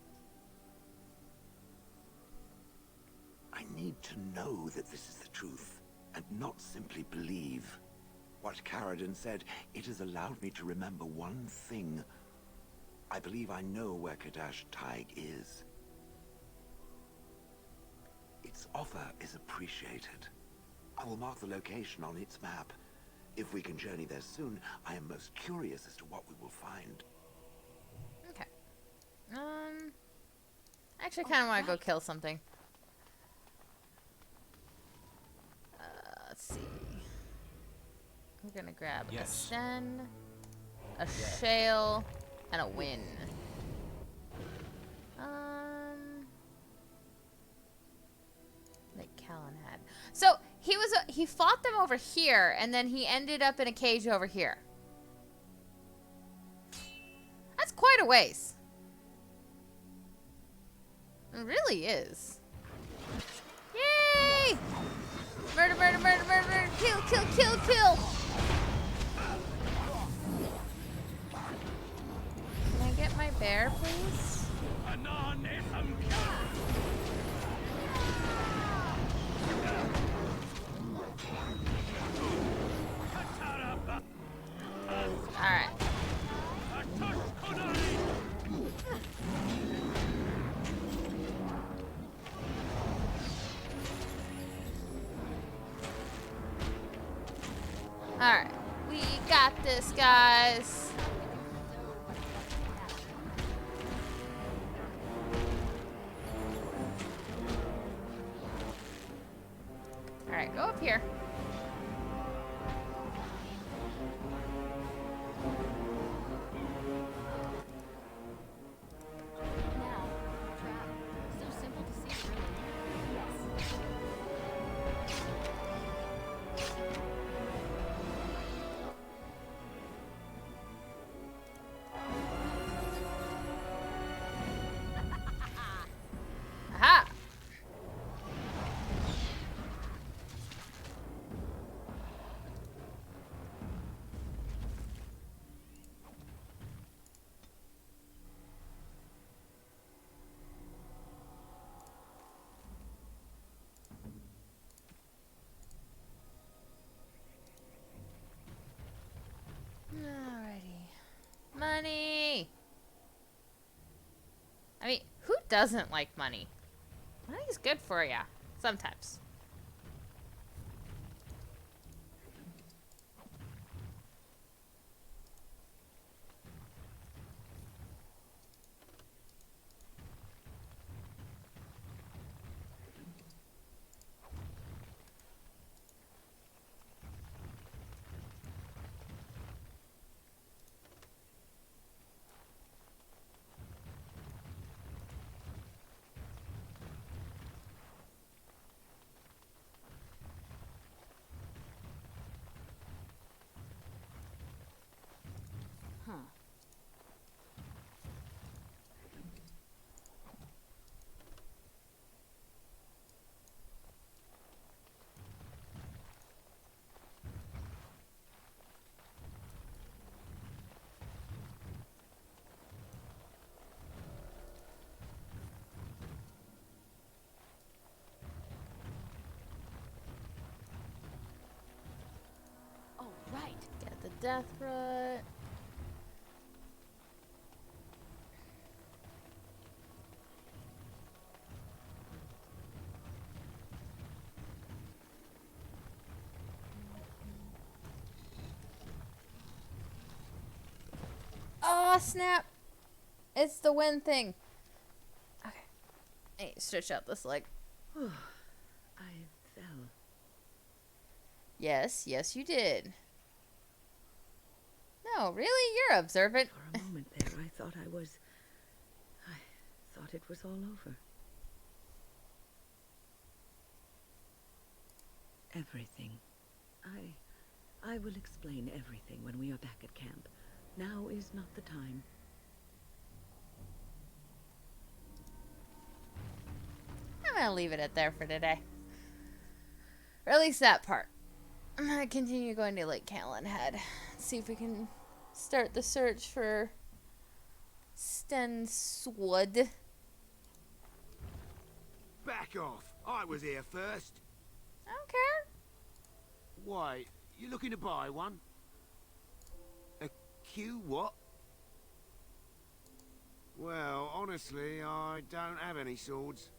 I need to know that this is the truth, and not simply believe. What Caridin said, it has allowed me to remember one thing. I believe I know where Kadash Taig is. Its offer is appreciated. I will mark the location on its map. If we can journey there soon, I am most curious as to what we will find. Okay. I actually kind of want to go kill something. Let's see. We're gonna grab a Sten, a Shale, and a Win. he fought them over here, and then he ended up in a cage over here. That's quite a ways. It really is. Yay! Murder, murder, murder, murder, murder. Kill, kill, kill, kill. Can I get my bear, please? Alright. Alright. We got this, guys. Alright, go up here. Aha! Alrighty. Money! I mean, who doesn't like money? Money's good for ya. Sometimes. Right. Get the death root. Oh, snap. It's the wind thing. Okay. I need to stretch out this leg. I fell. Yes, yes, you did. No, really? You're observant. For a moment there, I thought it was all over. Everything. I will explain everything when we are back at camp. Now is not the time. I'm gonna leave it at there for today. Or at least that part. I'm gonna continue going to Lake Callan Head. See if we can start the search for Stenswood. Back off. I was here first. I don't care. Why, you looking to buy one? A Q what? Well, honestly, I don't have any swords.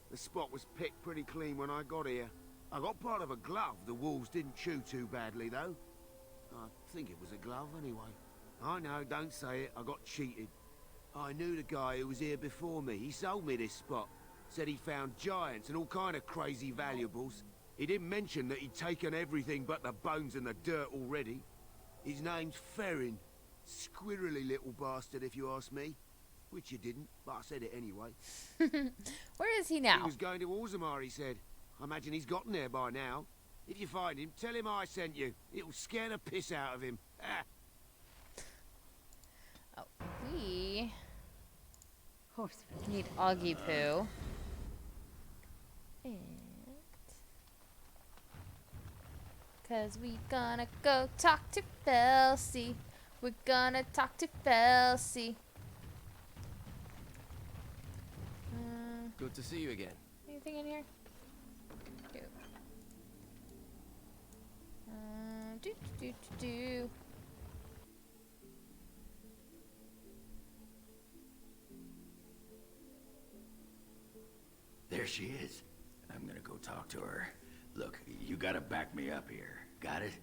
The spot was picked pretty clean when I got here. I got part of a glove the wolves didn't chew too badly, though. I think it was a glove, anyway. I know, don't say it. I got cheated. I knew the guy who was here before me. He sold me this spot. Said he found giants and all kind of crazy valuables. He didn't mention that he'd taken everything but the bones and the dirt already. His name's Ferrin. Squirrely little bastard, if you ask me. Which you didn't, but I said it anyway. Where is he now? He was going to Orzammar, he said. I imagine he's gotten there by now. If you find him, tell him I sent you. It'll scare the piss out of him. Ah. Oh, we Horse. need Augie Poo. And... Cause we gonna go talk to Felsie. We're gonna talk to Felsie. Good to see you again. Anything in here? Do. Do do do do. There she is. I'm gonna go talk to her. Look, you gotta back me up here. Got it?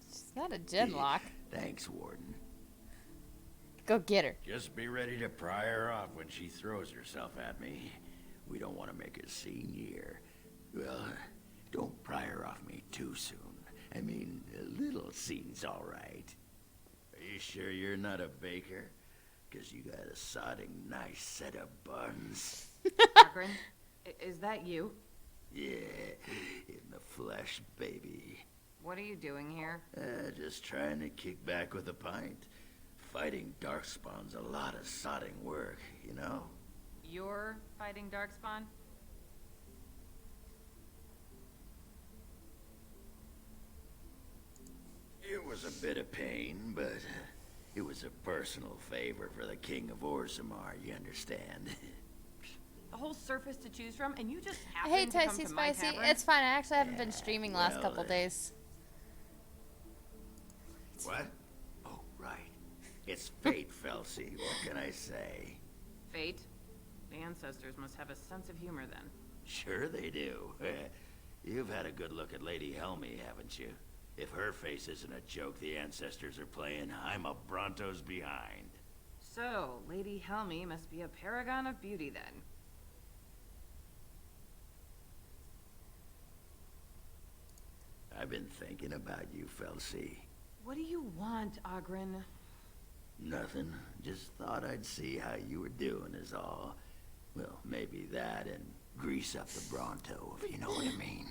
She's got a genlock. Thanks, Warden. Go get her. Just be ready to pry her off when she throws herself at me. We don't want to make a scene here. Well, don't pry her off me too soon. I mean, a little scene's all right. Are you sure you're not a baker? 'Cause you got a sodding nice set of buns. Ogren, is that you? Yeah, in the flesh, baby. What are you doing here? Just trying to kick back with a pint. Fighting Darkspawn's a lot of sodding work, you know? You're fighting Darkspawn? It was a bit of pain, but it was a personal favor for the King of Orzammar, you understand? A whole surface to choose from, and you just I happen hate to come Tasty to my Spicy. tavern? It's fine. I actually haven't been streaming last well, couple days. What? Oh, right. It's fate, Felsie. What can I say? Fate? The ancestors must have a sense of humor then. Sure they do. You've had a good look at Lady Helmy, haven't you? If her face isn't a joke the ancestors are playing, I'm a Bronto's behind. So, Lady Helmy must be a paragon of beauty then. I've been thinking about you, Felsie. What do you want, Ogren? Nothing. Just thought I'd see how you were doing is all. Well, maybe that and grease up the Bronto, if you know what I mean.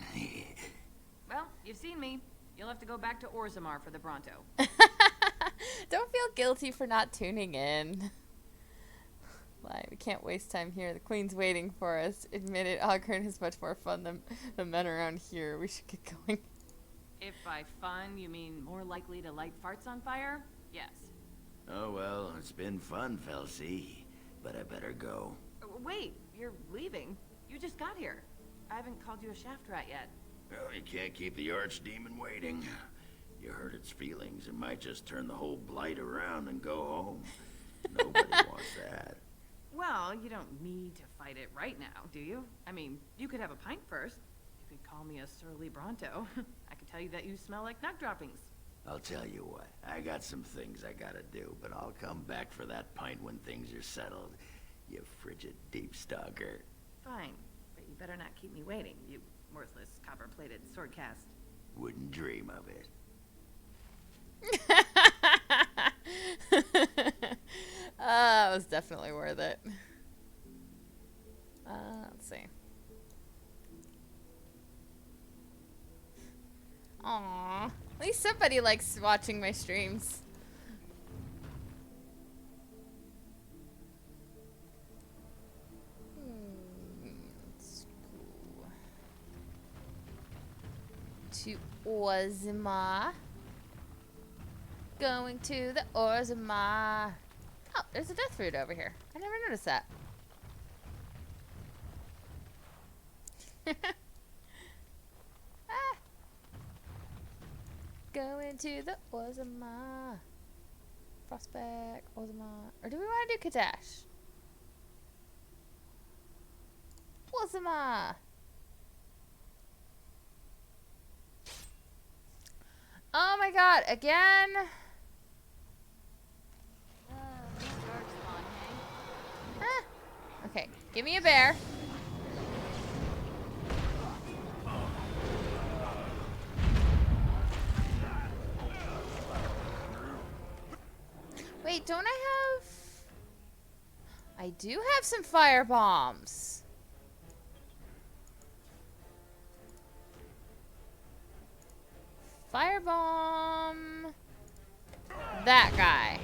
Well, you've seen me. You'll have to go back to Orzammar for the Bronto. Don't feel guilty for not tuning in. Why, we can't waste time here. The Queen's waiting for us. Admit it, Ogren is much more fun than the men around here. We should get going. If by fun you mean more likely to light farts on fire, yes. Oh, well, it's been fun, Felsie. But I better go. Wait, you're leaving? You just got here. I haven't called you a shaft rat yet. Well, you can't keep the archdemon waiting. You hurt its feelings. It might just turn the whole blight around and go home. Nobody wants that. Well, you don't need to fight it right now, do you? I mean, you could have a pint first. You could call me a surly Bronto. I could tell you that you smell like nut droppings. I'll tell you what. I got some things I gotta do, but I'll come back for that pint when things are settled. You frigid deep stalker. Fine, but you better not keep me waiting, you worthless copper-plated sword cast. Wouldn't dream of it. That was definitely worth it. Let's see. Aww. At least somebody likes watching my streams. Let's go to Orzammar. Going to the Orzammar. Oh, there's a death fruit over here. I never noticed that. Ah. Going to the Orzammar. Prospect, Orzammar. Or do we want to do Kadash? Orzammar. Oh my god, again? Ah. Okay, give me a bear. Wait, don't I have... I do have some fire bombs. firebomb that guy.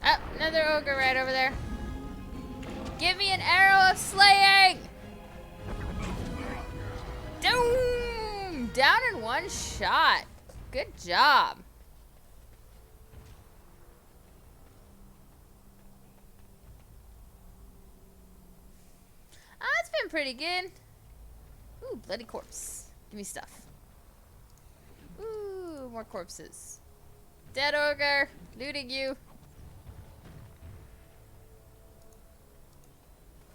Oh, another ogre right over there. Give me an arrow of slaying! Doom! Down in one shot. Good job. Ah, it's been pretty good. Ooh, bloody corpse. Give me stuff. Ooh, more corpses. Dead ogre, looting you.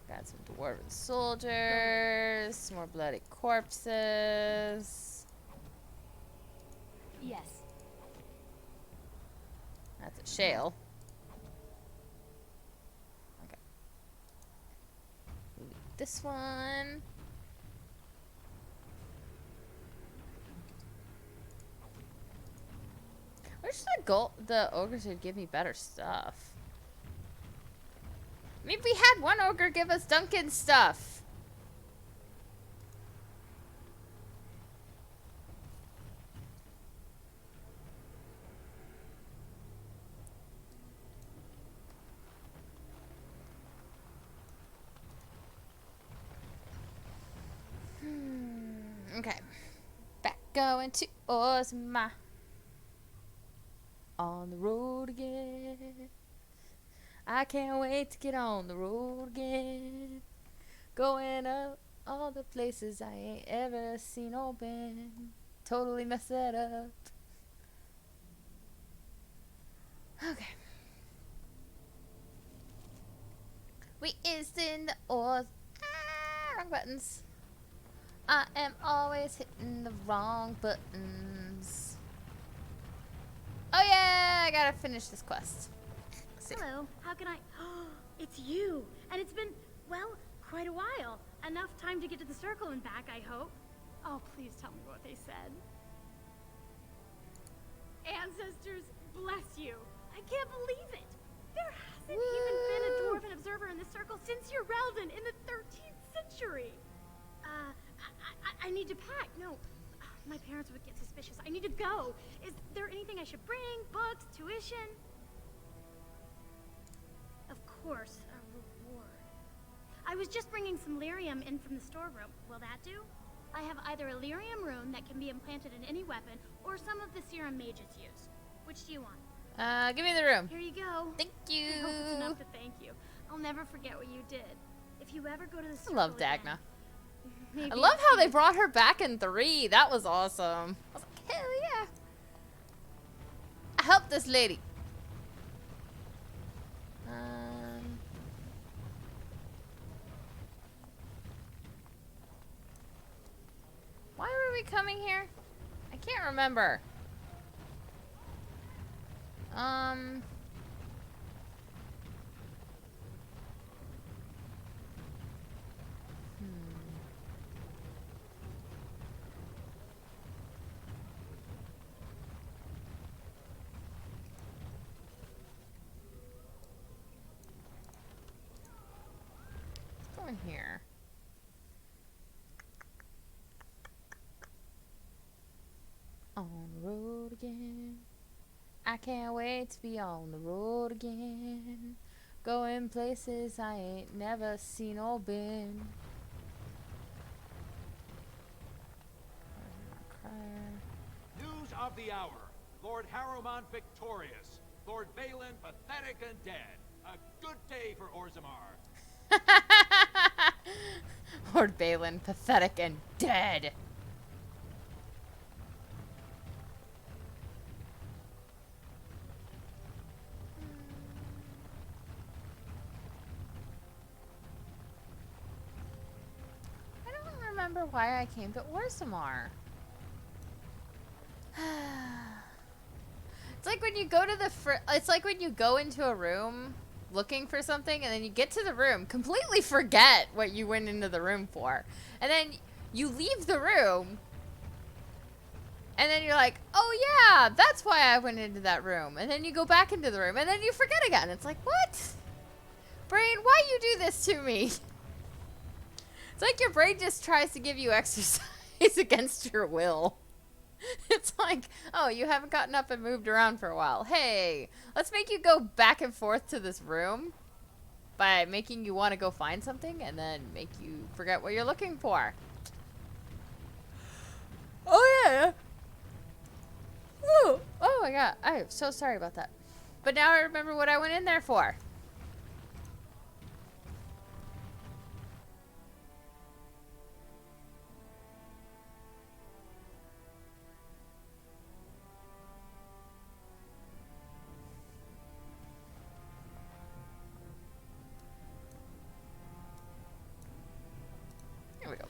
Got some dwarven soldiers, more bloody corpses. Yes. That's a shale. Okay. Loot this one. Wish the ogres would give me better stuff. I mean, we had one ogre give us Duncan stuff. Okay. Back going to Ozma. On the road again. I can't wait to get on the road again. Going up all the places I ain't ever seen or been. Totally messed that up. Okay. We is in the Oz. Ah, wrong buttons. I am always hitting the wrong buttons. Oh yeah, I gotta finish this quest. Hello, how can I... It's you! And it's been, well, quite a while. Enough time to get to the circle and back, I hope. Oh, please tell me what they said. Ancestors, bless you. I can't believe it. There hasn't even been a dwarven observer in the circle since your Relden in the 13th century. I need to pack. No, my parents would get suspicious. I need to go. Is there anything I should bring? Books? Tuition? Of course, a reward. I was just bringing some lyrium in from the storeroom. Will that do? I have either a lyrium rune that can be implanted in any weapon, or some of the serum mages use. Which do you want? Give me the room. Here you go. Thank you. I hope it's enough to thank you. I'll never forget what you did. If you ever go to the circle I love again, Dagna. maybe I love I'll how see they you. brought her back in 3. That was awesome. I was like, hell yeah. I helped this lady. Why were we coming here? I can't remember. Let's go in here. On the road again. I can't wait to be on the road again. Going places I ain't never seen or been. News of the hour. Lord Harrowmont victorious. Lord Balin pathetic and dead. A good day for Orzammar. Lord Balin, pathetic and dead. I don't remember why I came to Orzammar. It's like when you go to the it's like when you go into a room looking for something, and then you get to the room, completely forget what you went into the room for. And then you leave the room, and then you're like, oh yeah, that's why I went into that room. And then you go back into the room, and then you forget again. It's like, what? Brain, why you do this to me? It's like your brain just tries to give you exercise against your will. It's like, oh, you haven't gotten up and moved around for a while. Hey, let's make you go back and forth to this room by making you want to go find something and then make you forget what you're looking for. Oh, yeah. Ooh. Oh, my God. I'm so sorry about that. But now I remember what I went in there for. Here we go.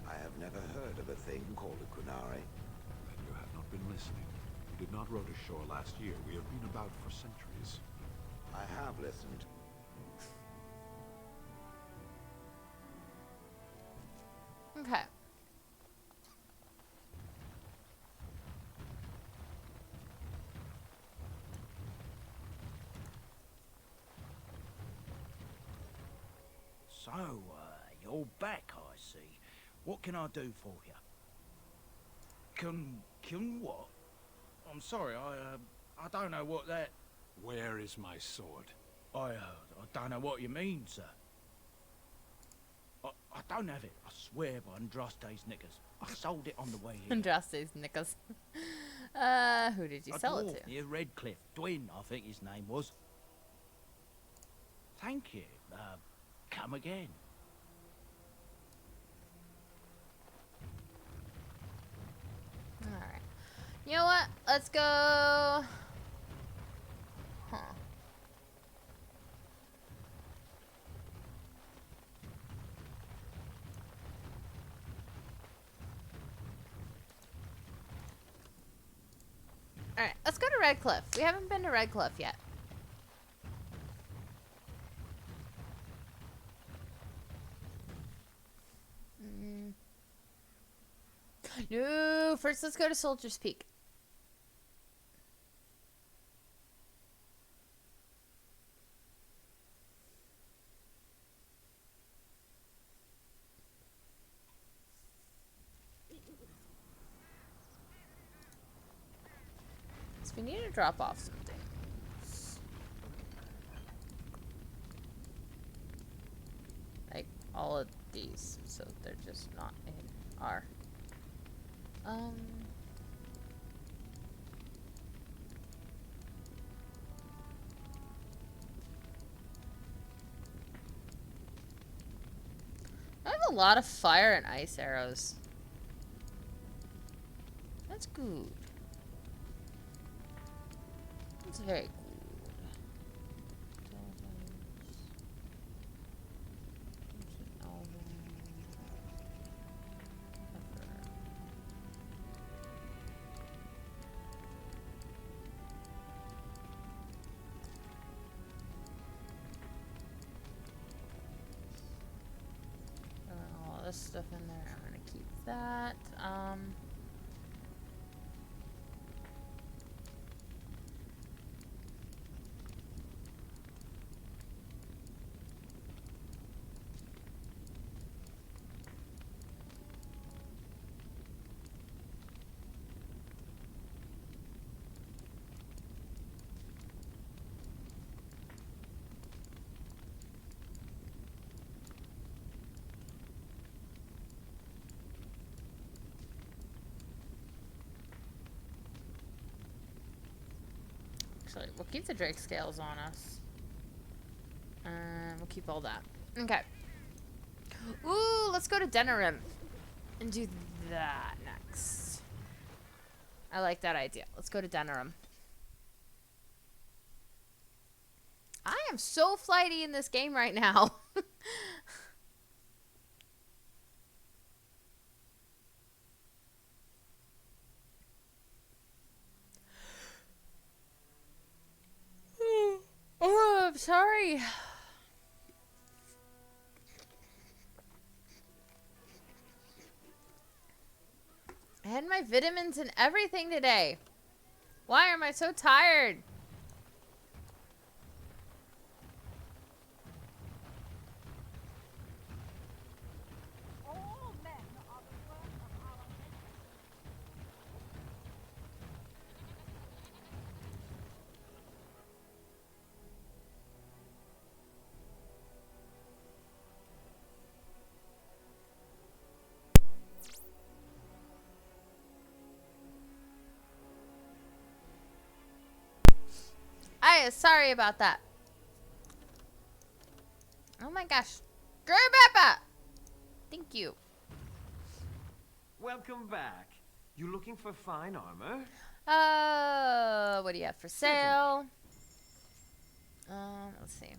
I have never heard of a thing called a Kunari. Then you have not been listening. We did not row to shore last year. We have been about for centuries. I have listened. Okay. So, you're back, I see. What can I do for you? Can what? I'm sorry, I don't know what that... Where is my sword? I don't know what you mean, sir. I don't have it, I swear by Andraste's knickers. I sold it on the way here. Andraste's knickers. Who did you sell it to? Near Redcliffe. Dwyn, I think his name was. Thank you. Come again. Alright. You know what? Let's go... Huh. Alright, let's go to Redcliffe. We haven't been to Redcliffe yet. No, first let's go to Soldier's Peak. So we need to drop off some things. Like all of these, so they're just not in our I have a lot of fire and ice arrows. That's good. That's very good. All this stuff in there. I'm gonna keep that. Actually, we'll keep the Drake scales on us. We'll keep all that. Okay. Ooh, let's go to Denerim and do that next. I like that idea. Let's go to Denerim. I am so flighty in this game right now. sorry. I had my vitamins and everything today. Why am I so tired? Sorry about that. Oh my gosh. Grandpapa! Thank you. Welcome back. You looking for fine armor? What do you have for sale? Let's see.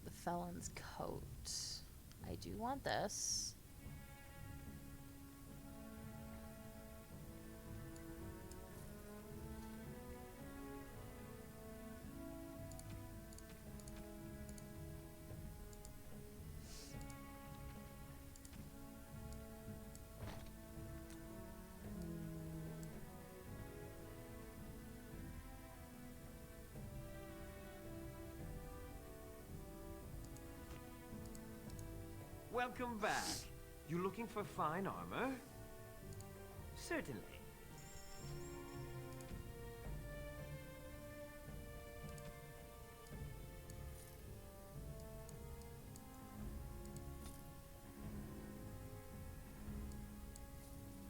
The felon's coat. I do want this. Welcome back. You looking for fine armor? Certainly.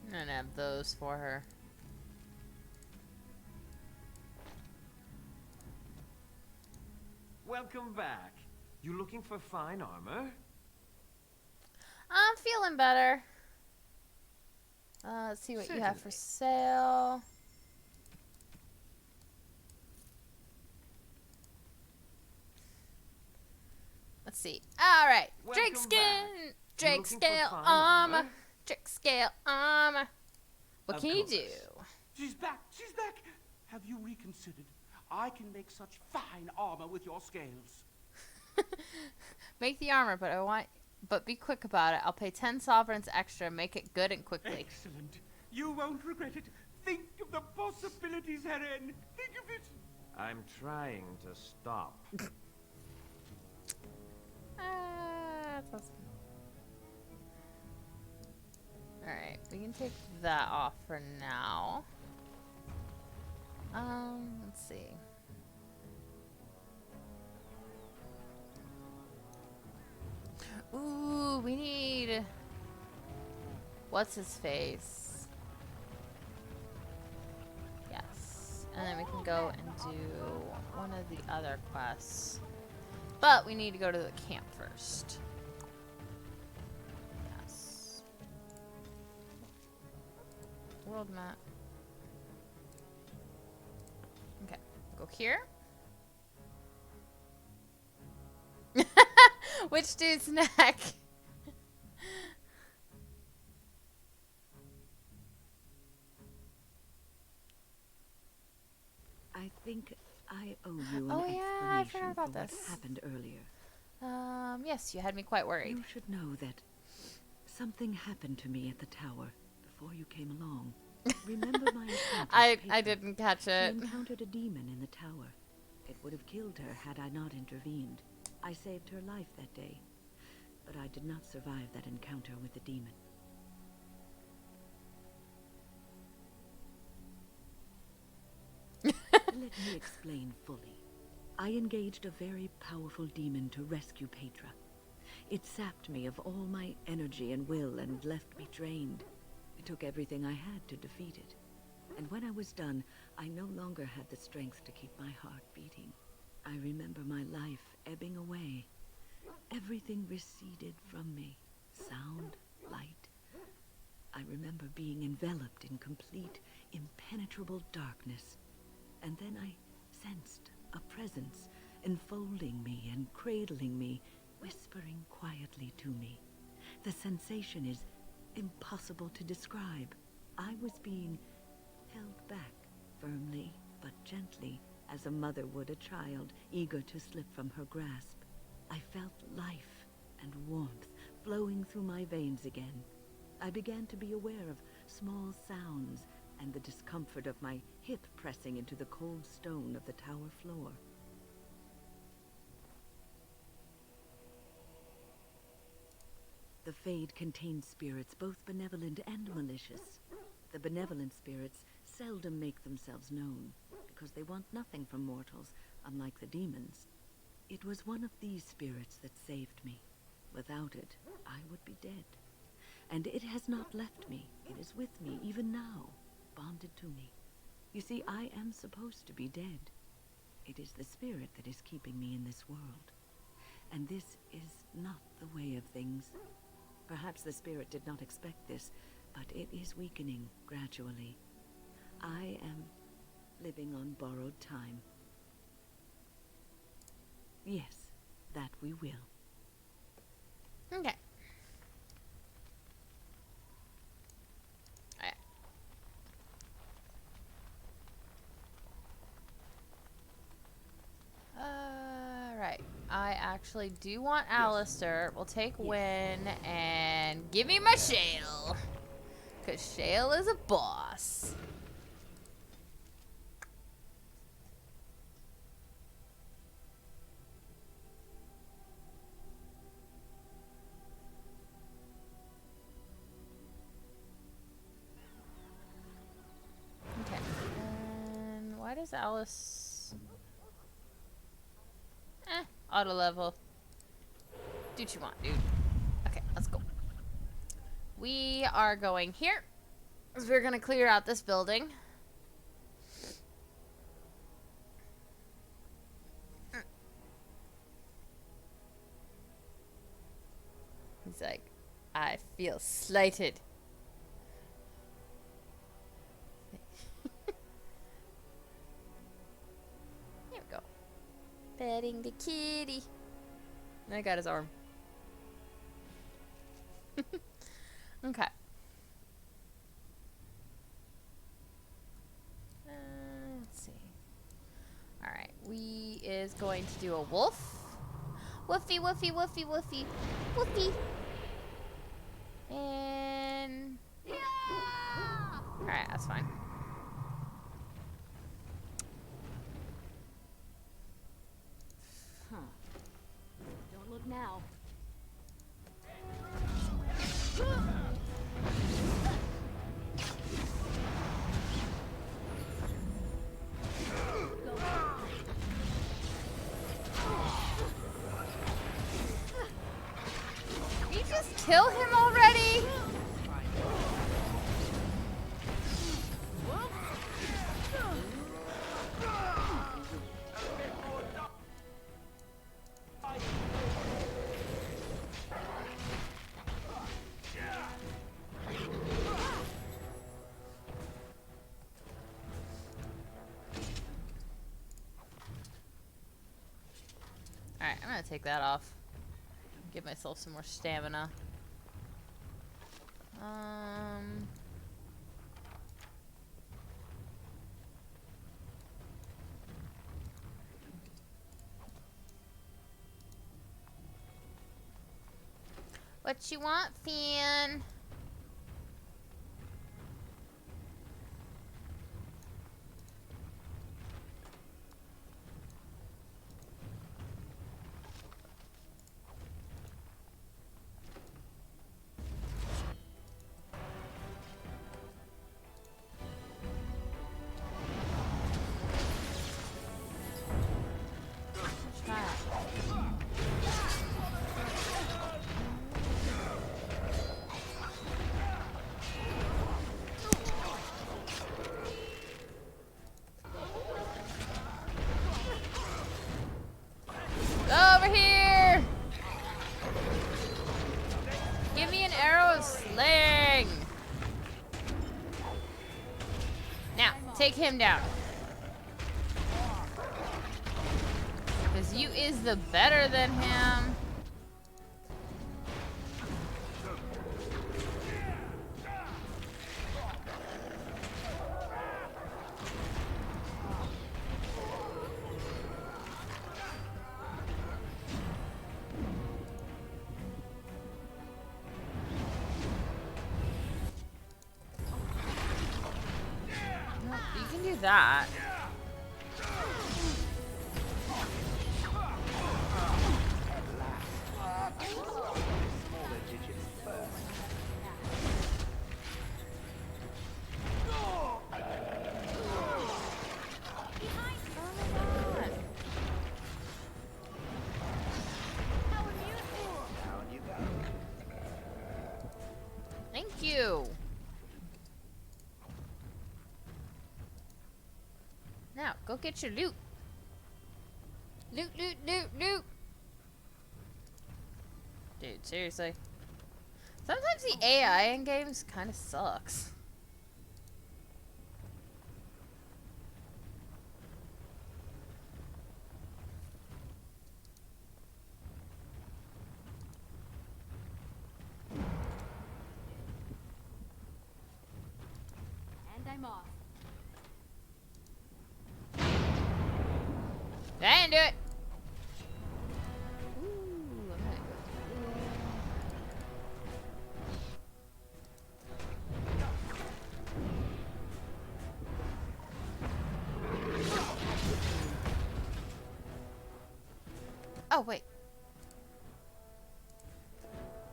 I'm gonna have those for her. Welcome back. You looking for fine armor? I'm feeling better. Let's see what you have for sale. Let's see. All right. Drake skin. Drake scale armor. Drake scale armor. What can you do? She's back. She's back. Have you reconsidered? I can make such fine armor with your scales. Make the armor, but be quick about it. I'll pay 10 sovereigns extra. Make it good and quickly. Excellent. You won't regret it. Think of the possibilities, Heren. Think of it. I'm trying to stop. That's awesome. Alright, we can take that off for now. Let's see. Ooh, we need... What's his face? Yes. And then we can go and do one of the other quests. But we need to go to the camp first. Yes. World map. Okay, go here. Which dude's neck? I think I owe you an Oh yeah, I explanation forgot about for what this. happened earlier. Yes, you had me quite worried. You should know that something happened to me at the tower before you came along. Remember my encounter? I didn't catch it. She encountered a demon in the tower. It would have killed her had I not intervened. I saved her life that day, but I did not survive that encounter with the demon. Let me explain fully. I engaged a very powerful demon to rescue Petra. It sapped me of all my energy and will and left me drained. It took everything I had to defeat it. And when I was done, I no longer had the strength to keep my heart beating. I remember my life ebbing away. Everything receded from me. Sound, light. I remember being enveloped in complete, impenetrable darkness. And then I sensed a presence enfolding me and cradling me, whispering quietly to me. The sensation is impossible to describe. I was being held back, firmly but gently, as a mother would a child, eager to slip from her grasp. I felt life and warmth flowing through my veins again. I began to be aware of small sounds and the discomfort of my hip pressing into the cold stone of the tower floor. The Fade contains spirits both benevolent and malicious. The benevolent spirits seldom make themselves known, because they want nothing from mortals, unlike the demons. It was one of these spirits that saved me. Without it, I would be dead. And it has not left me. It is with me even now, bonded to me. You see, I am supposed to be dead. It is the spirit that is keeping me in this world. And this is not the way of things. Perhaps the spirit did not expect this, but it is weakening gradually. I am living on borrowed time. Yes, that we will. Okay. Alright. I actually do want Alistair. We'll take Wynn and give me my Shale. Because Shale is a boss. Okay. And why does Alice... auto level. Do what you want, dude. Okay, let's go. We are going here. So we're gonna clear out this building. He's like, I feel slighted. Here we go. Petting the kitty. I got his arm. Okay. Let's see. Alright, we is going to do a wolf. Woofy, woofy, woofy, woofy. Woofy. And... Alright, that's fine. Don't look now. Did you just kill him already? Alright, I'm gonna take that off. Give myself some more stamina. What you want, Finn? Over here! Give me an arrow of sling! Now, take him down. Because you is the better than him. do that. Thank you. Now, go get your loot. Loot, loot, loot, loot. Dude, seriously. Sometimes the AI in games kind of sucks. And I'm off. I didn't do it. Oh, wait.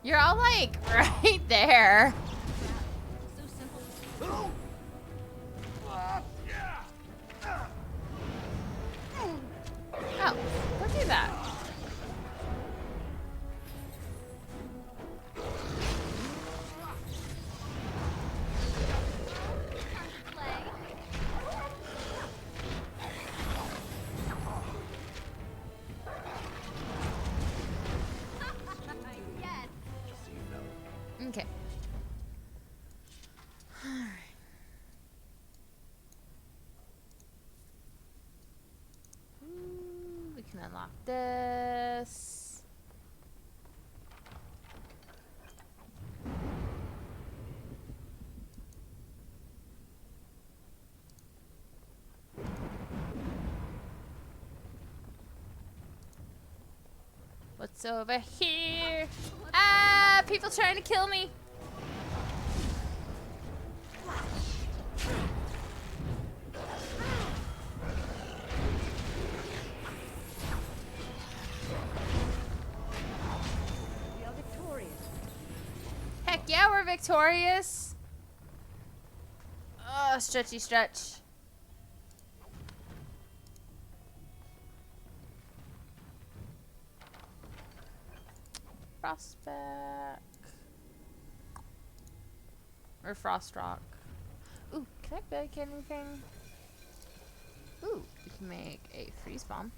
You're all like right there. So simple. Oh, don't do that. Okay. Alright. We can unlock this. What's over here? Ah, people trying to kill me. We are victorious. Heck yeah, we're victorious. Oh, stretchy stretch. Frostback. Or Frostrock. Ooh, can I bake anything? Ooh, we can make a freeze bomb.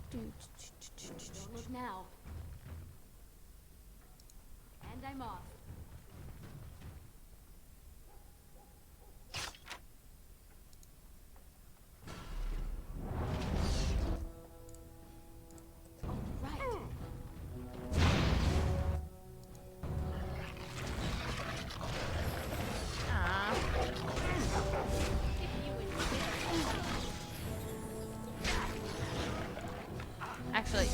Don't look now. And I'm off. Actually.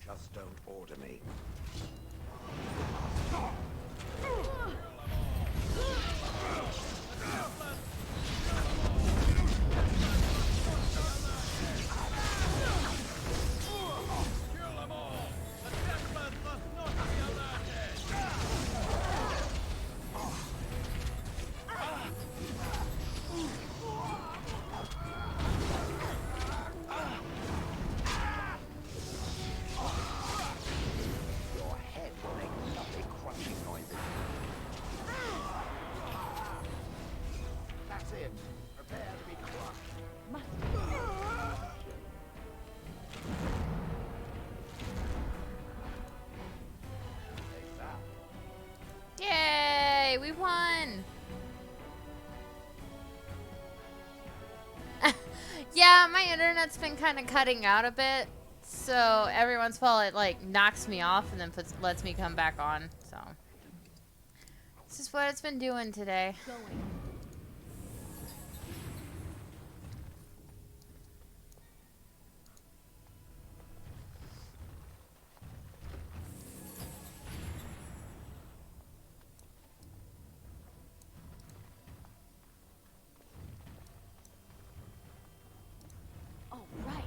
Just don't order me. my internet's been kind of cutting out a bit, so every once in a while it like knocks me off and then lets me come back on. So this is what it's been doing today. All right.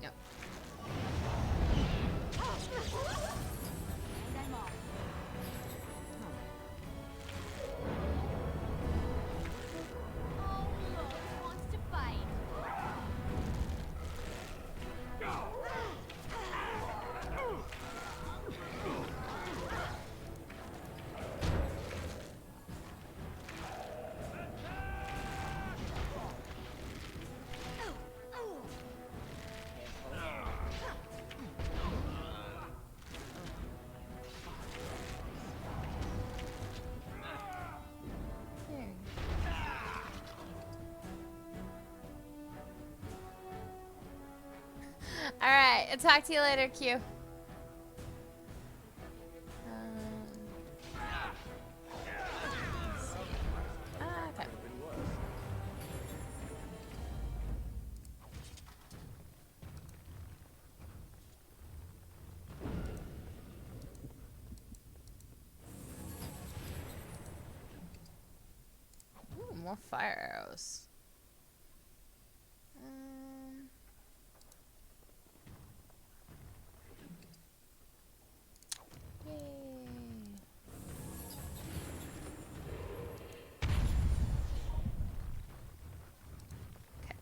Yep. And I'm off. Oh, look, who wants to fight? All right, I'll talk to you later, Q. Okay. Ooh, more fire arrows. Yay. Okay.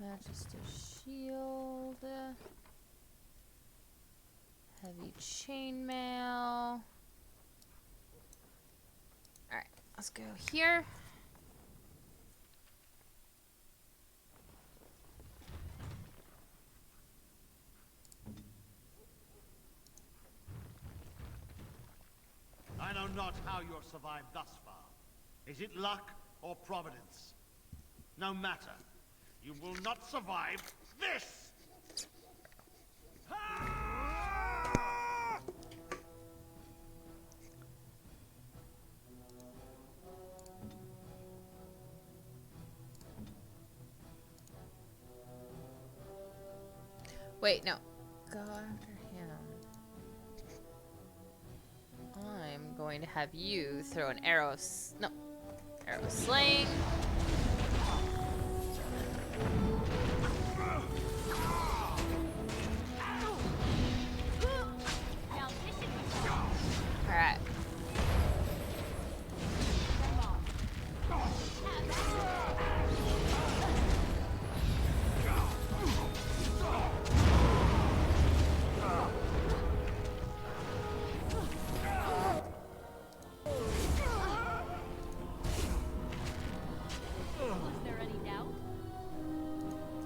Magister shield. Heavy chainmail. Alright, let's go here. I know not how you have survived thus far. Is it luck or providence? No matter. You will not survive this! Wait, no. Go after him. I'm going to have you throw an arrow. No. Arrow sling. Alright.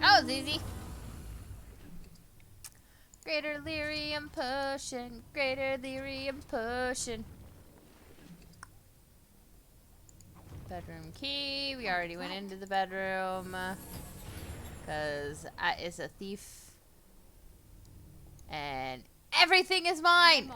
Oh, it's easy. Greater lyrium potion. Greater lyrium potion. Bedroom key. We already went into the bedroom. Because I is a thief. And everything is mine!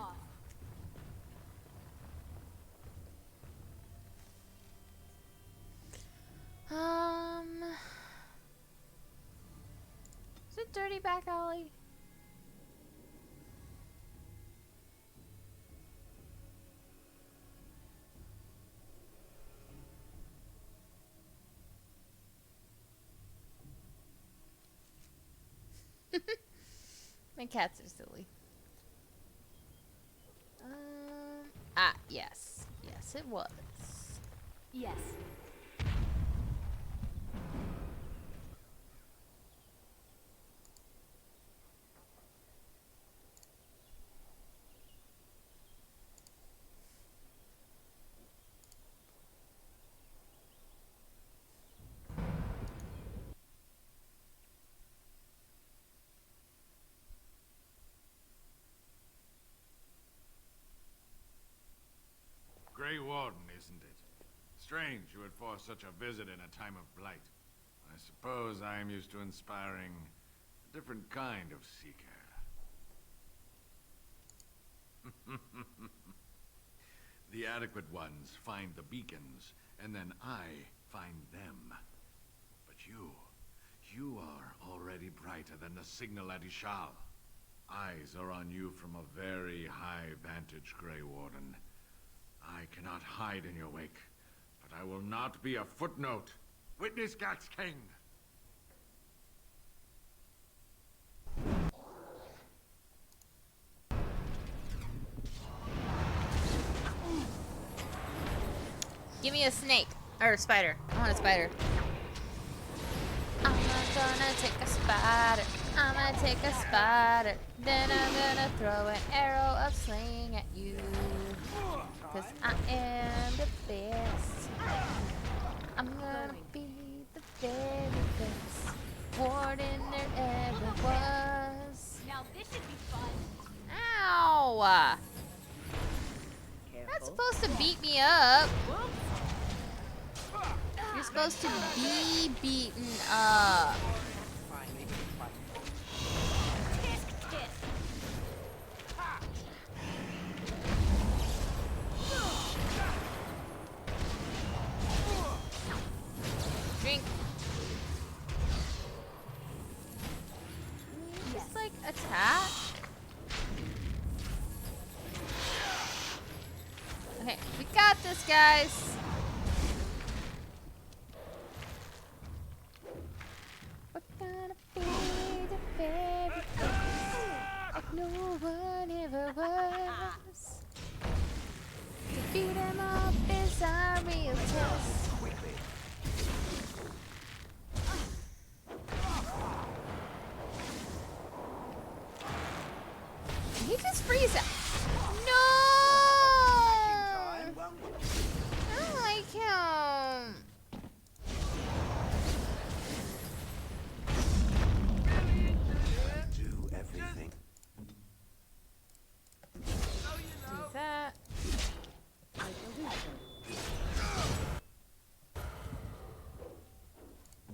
Is it dirty back alley? My cats are silly. Yes. Yes, it was. Yes. Warden, isn't it? Strange you would force such a visit in a time of blight. I suppose I am used to inspiring a different kind of seeker. The adequate ones find the beacons, and then I find them. But you are already brighter than the signal at Ishal. Eyes are on you from a very high vantage, Grey Warden. I cannot hide in your wake, but I will not be a footnote. Witness Gax King! Give me a snake. Or a spider. I want a spider. I'm gonna take a spider. I'm gonna take a spider. Then I'm gonna throw an arrow of sling at you. Cause I am the best. I'm gonna be the very best warden there ever was. Now this should be fun. Ow! Not supposed to beat me up. You're supposed to be beaten up. Drink. Just like attack. Okay, we got this, guys. We're gonna be the very best. No one ever was. To beat them up is our real test. He just freeze it. No! I don't like him. Do everything. Do that.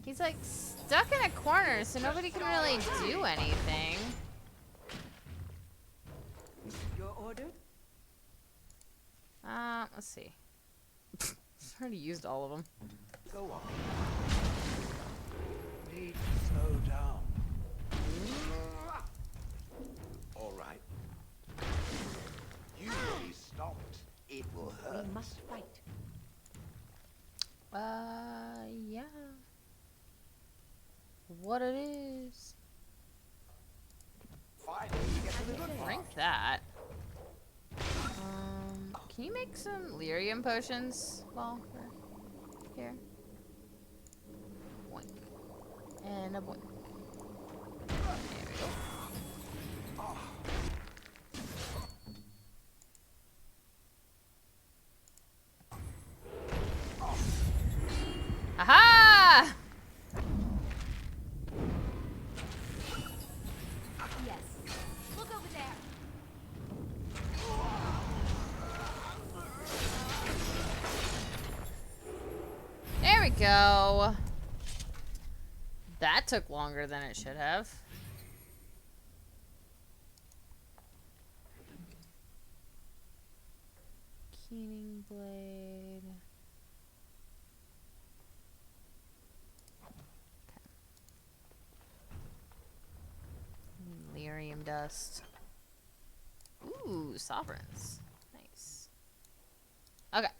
He's like stuck in a corner, so nobody can really do anything. Your order? Let's see. I already used all of them. Go on. Need to slow down. All right. You will be stopped. It will hurt. We must fight. Yeah. What it is. Finally, you get to the good part. Drink that. Can you make some lyrium potions while we're here? Boink. And a boink. There we go. Aha! Yes. Look over there. There we go. That took longer than it should have. Keening blade. Okay. Lyrium dust. Ooh, sovereigns. Nice. Okay.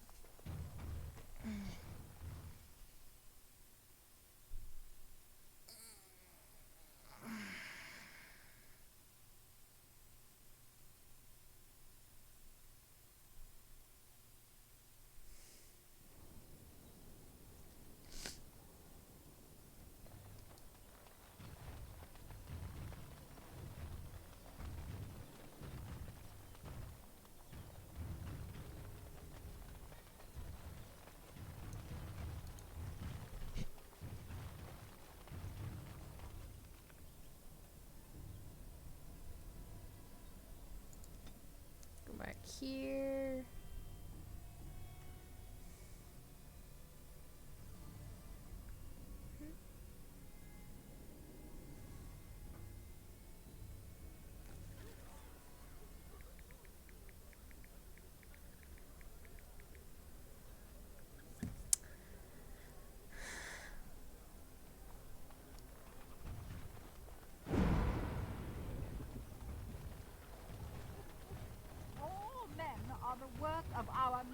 Go back here.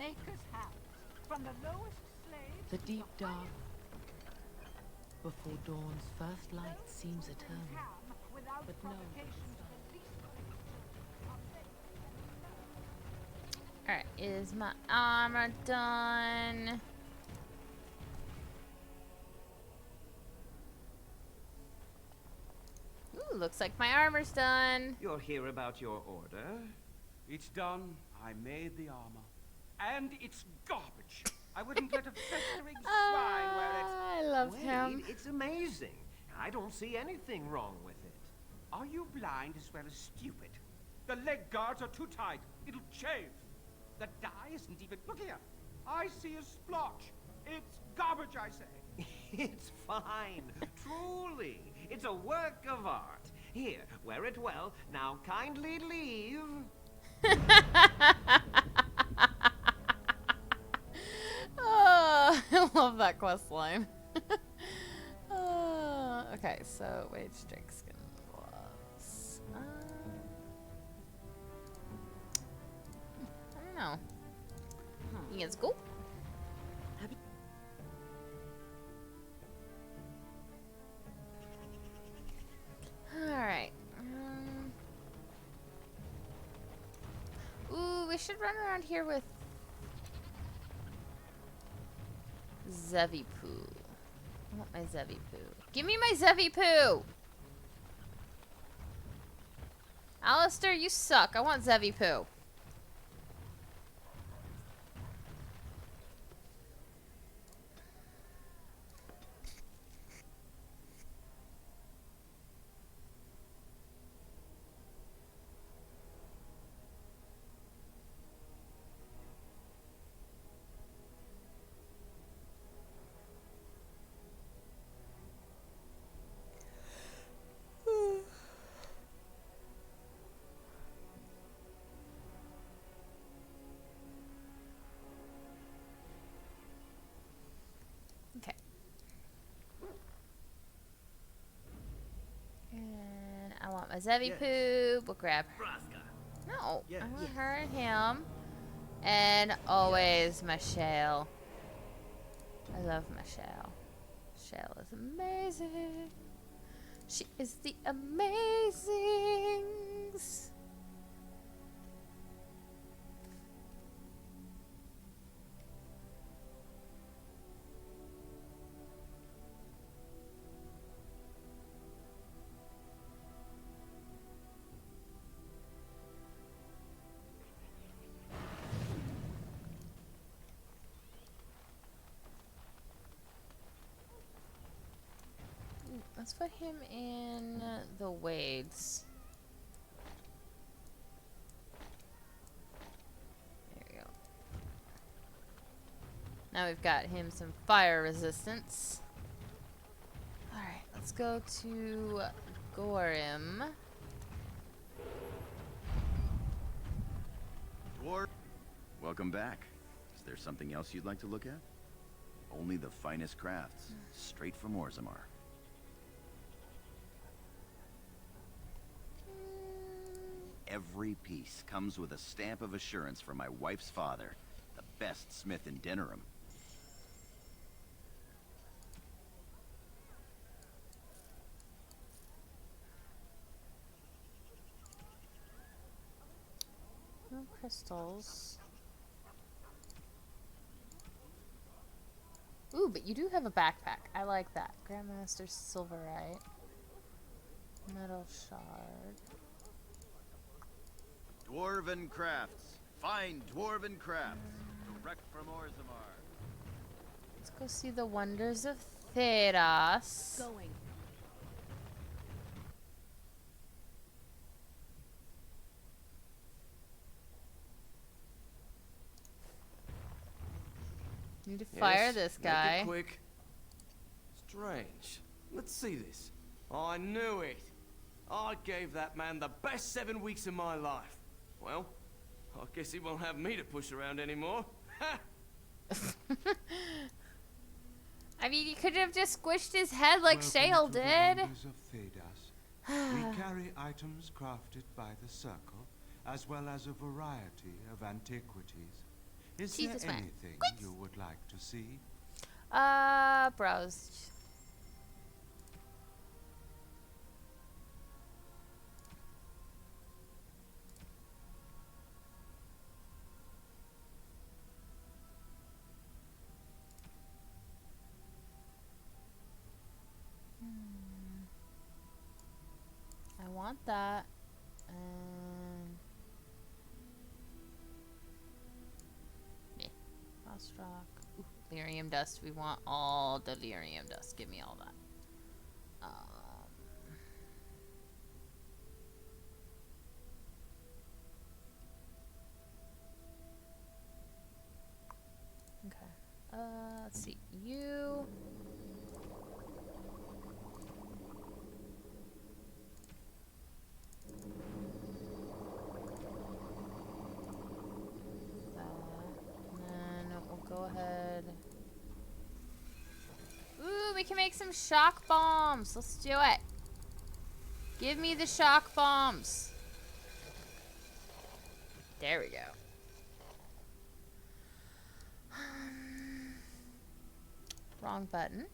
Maker's house. From the lowest slave The deep dark before dawn's first light seems eternal, without but no. Alright, is my armor done? Ooh, looks like my armor's done. You're here about your order? It's done. I made the armor. And it's garbage. I wouldn't let a festering swine wear it. I love him. Wait, it's amazing. I don't see anything wrong with it. Are you blind as well as stupid? The leg guards are too tight. It'll chafe. The dye isn't even... Look here. I see a splotch. It's garbage, I say. It's fine. Truly. It's a work of art. Here, wear it well. Now kindly leave. Oh, I love that quest line. Okay, so wage strike skin gloves. I don't know. You guys go. Alright. Ooh, we should run around here with Zevi Poo. I want my Zevi Poo. Give me my Zevi Poo! Alistair, you suck. I want Zevi Poo. And I want my Zevi Poo. We'll grab her. No, I want her and him. And always Michelle. I love Michelle. Michelle is amazing. She is the amazings. Let's put him in the Wades. There we go. Now we've got him some fire resistance. Alright, let's go to Gorim. Welcome back. Is there something else you'd like to look at? Only the finest crafts, straight from Orzammar. Every piece comes with a stamp of assurance from my wife's father, the best smith in Denerim. No crystals. Ooh, but you do have a backpack. I like that. Grandmaster Silverite. Metal shard. Dwarven crafts. Fine dwarven crafts. Direct from Orzammar. Let's go see the wonders of Theros. Going. Need to fire this guy. Make it quick. Strange. Let's see this. I knew it. I gave that man the best 7 weeks of my life. Well, I guess he won't have me to push around anymore. I mean, you could have just squished his head like Shale did. Of Thedas. We carry items crafted by the Circle, as well as a variety of antiquities. Is Jesus, there man. anything you would like to see? Browse. I want that. Yeah. Lost rock. Ooh, lyrium dust. We want all the lyrium dust. Give me all that. Okay. Let's see. You. And then we'll go ahead. Ooh, we can make some shock bombs. Let's do it. Give me the shock bombs. There we go. Wrong button.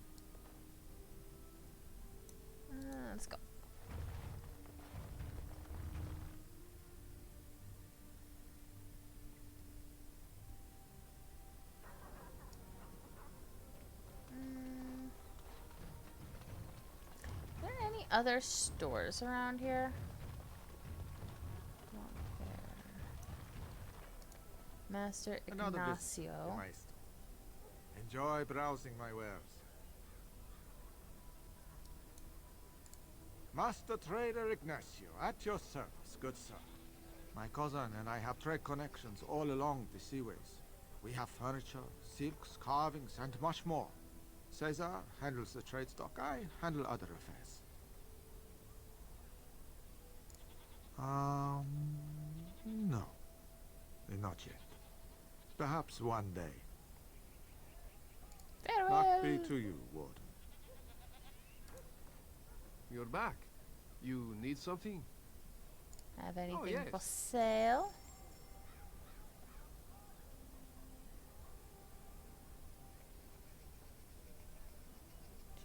Let's go. Are there any other stores around here? Not there. Master Another visit, Ignacio. Maestro. Enjoy browsing my wares. Master Trader Ignacio, at your service, good sir. My cousin and I have trade connections all along the seaways. We have furniture, silks, carvings, and much more. Cesar handles the trade stock, I handle other affairs. No. Not yet. Perhaps one day. Luck be to you, Warden. You're back. You need something? Have anything yes. for sale?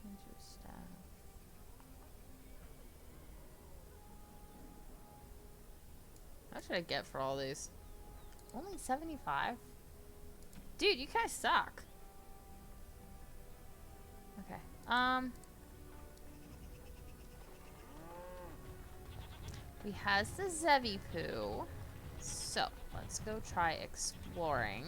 Change your style. How should I get for all these? Only 75? Dude, you guys suck. Okay. We has the Zevipu. So, let's go try exploring.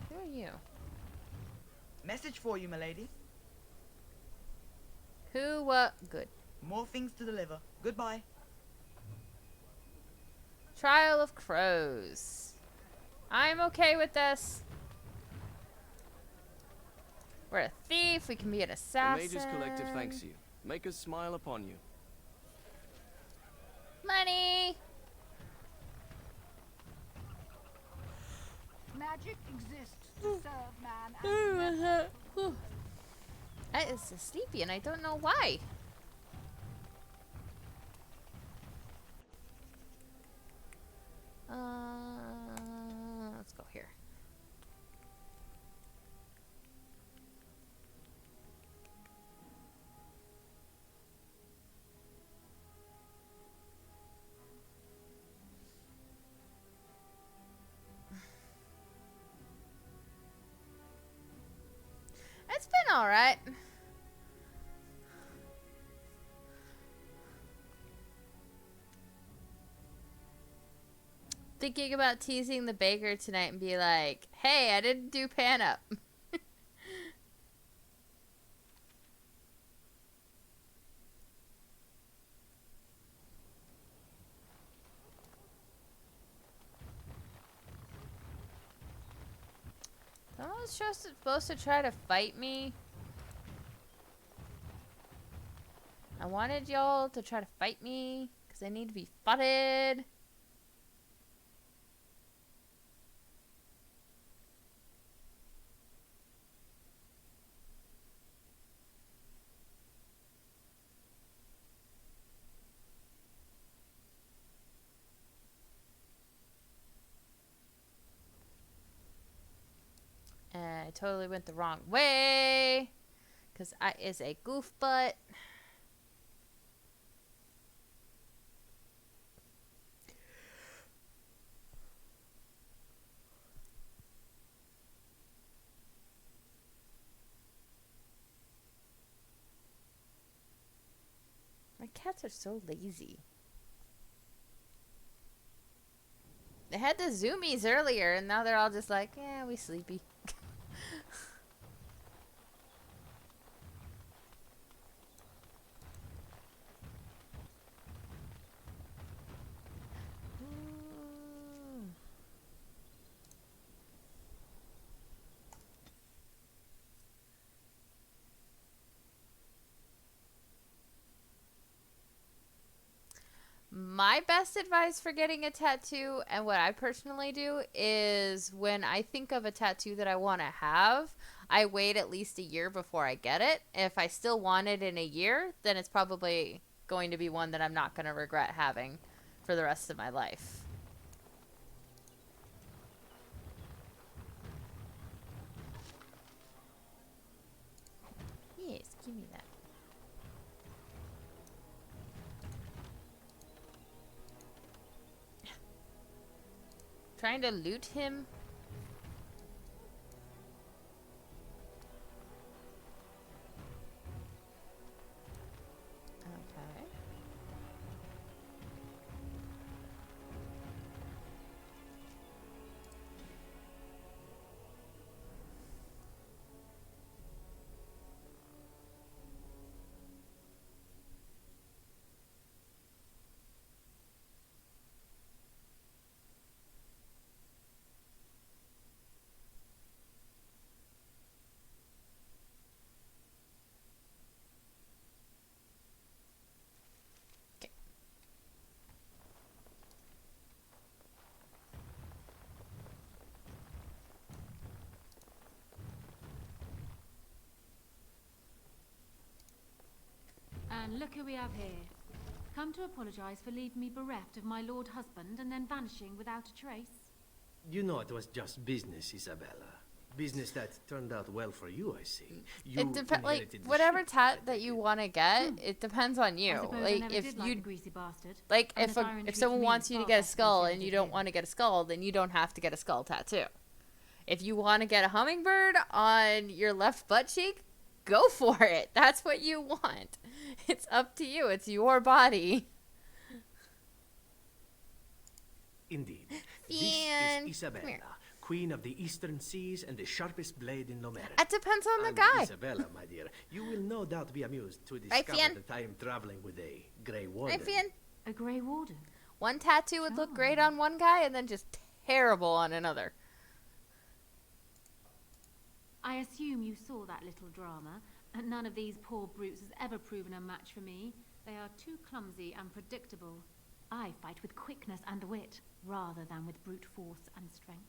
Who are you? Message for you, milady. Who, good. More things to deliver. Goodbye. Trial of Crows. I'm okay with this. We're a thief. We can be an The assassin. Mages Collective thanks you. Make us smile upon you. Money. Magic exists to serve man and I is so sleepy and I don't know why. Let's go here. It's been all right. Thinking about teasing the baker tonight and be like, hey, I didn't do pan up. Someone's just supposed to try to fight me. I wanted y'all to try to fight me because I need to be futted. I totally went the wrong way. Because I is a goof butt. My cats are so lazy. They had the zoomies earlier, and now they're all just like, yeah, we sleepy. My best advice for getting a tattoo, and what I personally do, is when I think of a tattoo that I want to have, I wait at least a year before I get it. If I still want it in a year, then it's probably going to be one that I'm not going to regret having for the rest of my life. Yes, give me that. Trying to loot him? Okay. And look who we have here. Come to apologize for leaving me bereft of my lord husband and then vanishing without a trace. You know it was just business, Isabella. Business that turned out well for you, I see. You It depends, like, inherited the whatever ship. tat that you want to get, it depends on you. I suppose I Like, never if did you, like the greasy bastard. like, Unless Iron if treats someone me wants you to far get a better than skull she and you did don't him. want to get a skull, then you don't have to get a skull tattoo. If you want to get a hummingbird on your left butt cheek, go for it. That's what you want. It's up to you. It's your body. Indeed. Fian, This is come here. Isabella, Queen of the Eastern Seas and the sharpest blade in Numenera. It depends on the And guy. Isabella, my dear, you will no doubt be amused to Right, discover Fian? that I am traveling with a Grey Warden. Right, Fian? A Grey Warden? One tattoo would look great on one guy and then just terrible on another. I assume you saw that little drama, and none of these poor brutes has ever proven a match for me. They are too clumsy and predictable. I fight with quickness and wit, rather than with brute force and strength.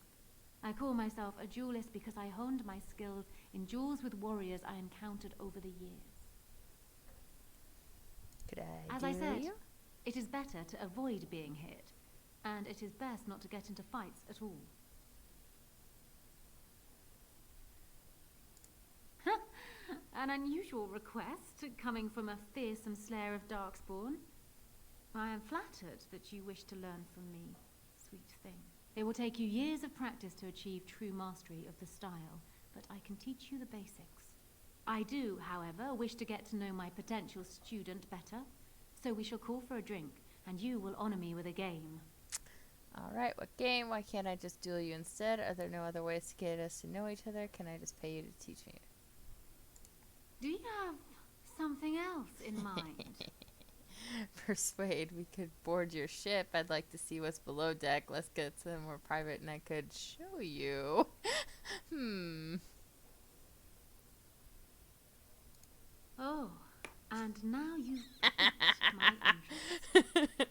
I call myself a duelist because I honed my skills in duels with warriors I encountered over the years. Could I As I do said, you? it is better to avoid being hit, and it is best not to get into fights at all. An unusual request coming from a fearsome slayer of Darkspawn. I am flattered that you wish to learn from me, sweet thing. It will take you years of practice to achieve true mastery of the style, but I can teach you the basics. I do, however, wish to get to know my potential student better, so we shall call for a drink, and you will honor me with a game. Alright, what game? Why can't I just duel you instead? Are there no other ways to get us to know each other? Can I just pay you to teach me? Do you have something else in mind? Persuade. We could board your ship. I'd like to see what's below deck. Let's get some more private and I could show you. Oh, and now you've piqued my interest.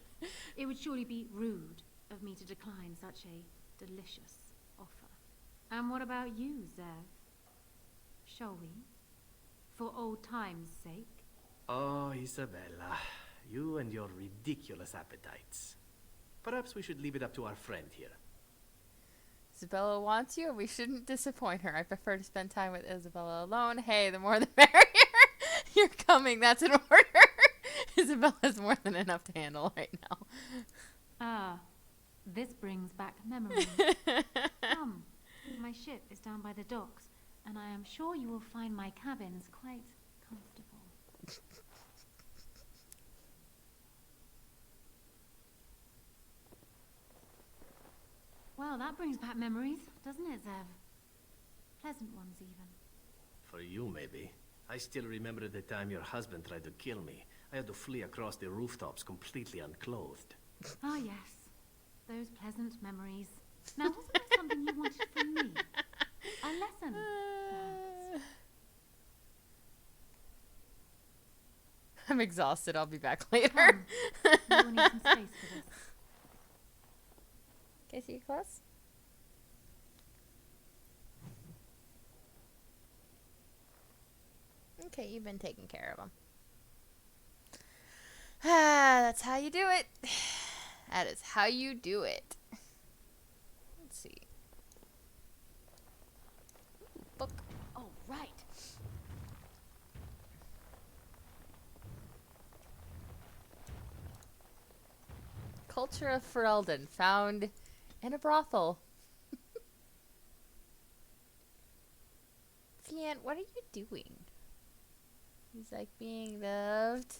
It would surely be rude of me to decline such a delicious offer. And what about you, Zev? Shall we? For old time's sake? Oh, Isabella, you and your ridiculous appetites. Perhaps we should leave it up to our friend here. Isabella wants you, and we shouldn't disappoint her. I prefer to spend time with Isabella alone. Hey, the more the merrier. You're coming. That's an order. Isabella's more than enough to handle right now. Ah, this brings back memories. Come, my ship is down by the docks, and I am sure you will find my cabins quite comfortable. Well, that brings back memories, doesn't it, Zev? Pleasant ones, even. For you, maybe. I still remember the time your husband tried to kill me. I had to flee across the rooftops completely unclothed. Ah, yes. Those pleasant memories. Now, wasn't there something you wanted from me? A lesson, perhaps? I'm exhausted. I'll be back later. Come. You will need some space for this. Okay, see you close. Okay, you've been taking care of him. Ah, that's how you do it. That is how you do it. Let's see. Ooh, book. Oh, right. Culture of Ferelden, found in a brothel. Fian, what are you doing? He's like being loved.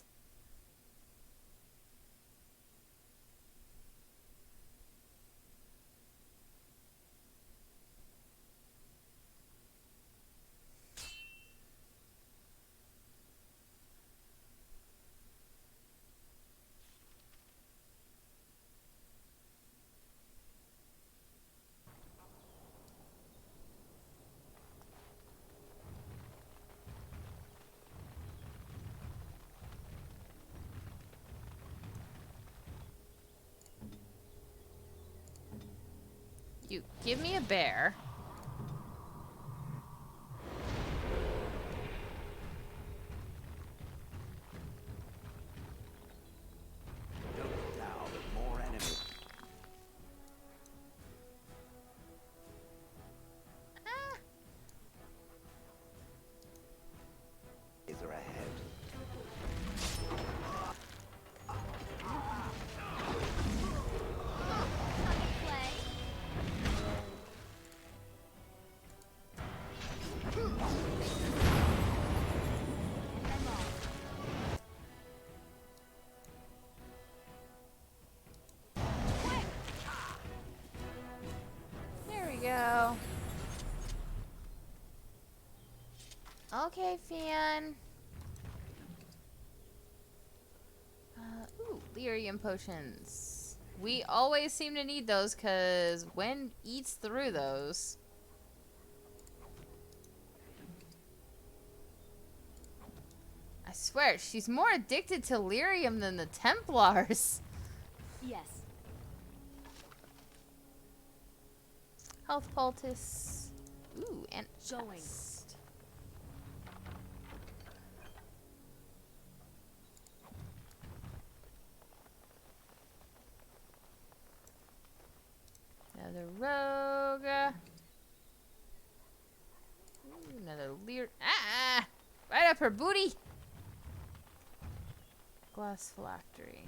You give me a bear. Don't allow more enemies. Is there ahead? There we go. Okay, Fian. Ooh, lyrium potions. We always seem to need those because Wen eats through those. I swear, she's more addicted to lyrium than the Templars. Yes. Health poultice. Ooh, and Going. chest. Another rogue. Ooh, another leer. Ah! Right up her booty. Glass phylactery.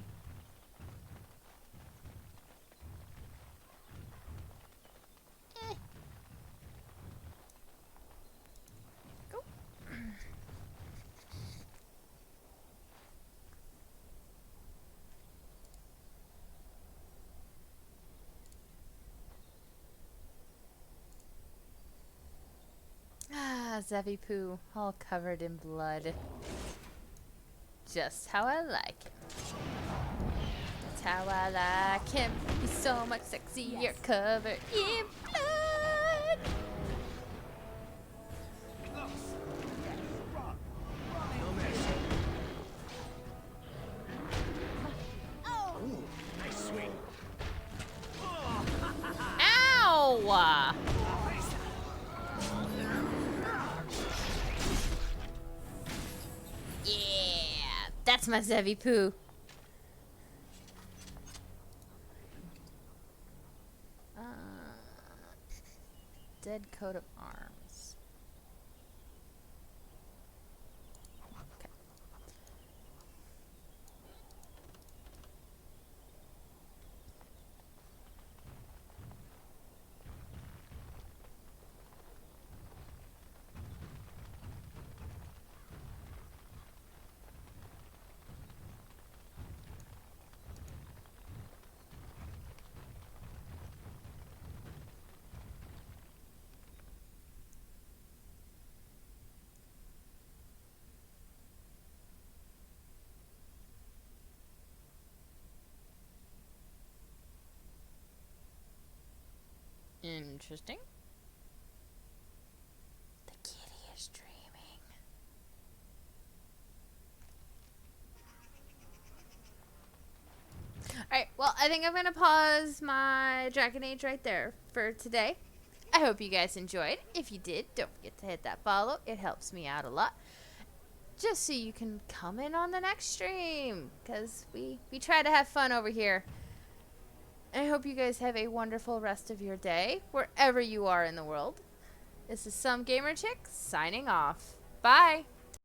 Go. Ah, Zevi Poo, all covered in blood. Just how I like him. That's how I like him. He's so much sexier, Yes. covered in blood. Ooh, nice swing. Ow! Yeah, that's my Zevi Poo. coat of arms. Okay. Interesting. The kitty is dreaming. Alright, well, I think I'm going to pause my Dragon Age right there for today. I hope you guys enjoyed. If you did, don't forget to hit that follow. It helps me out a lot. Just so you can come in on the next stream. Because we try to have fun over here. I hope you guys have a wonderful rest of your day, wherever you are in the world. This is Some Gamer Chick, signing off. Bye!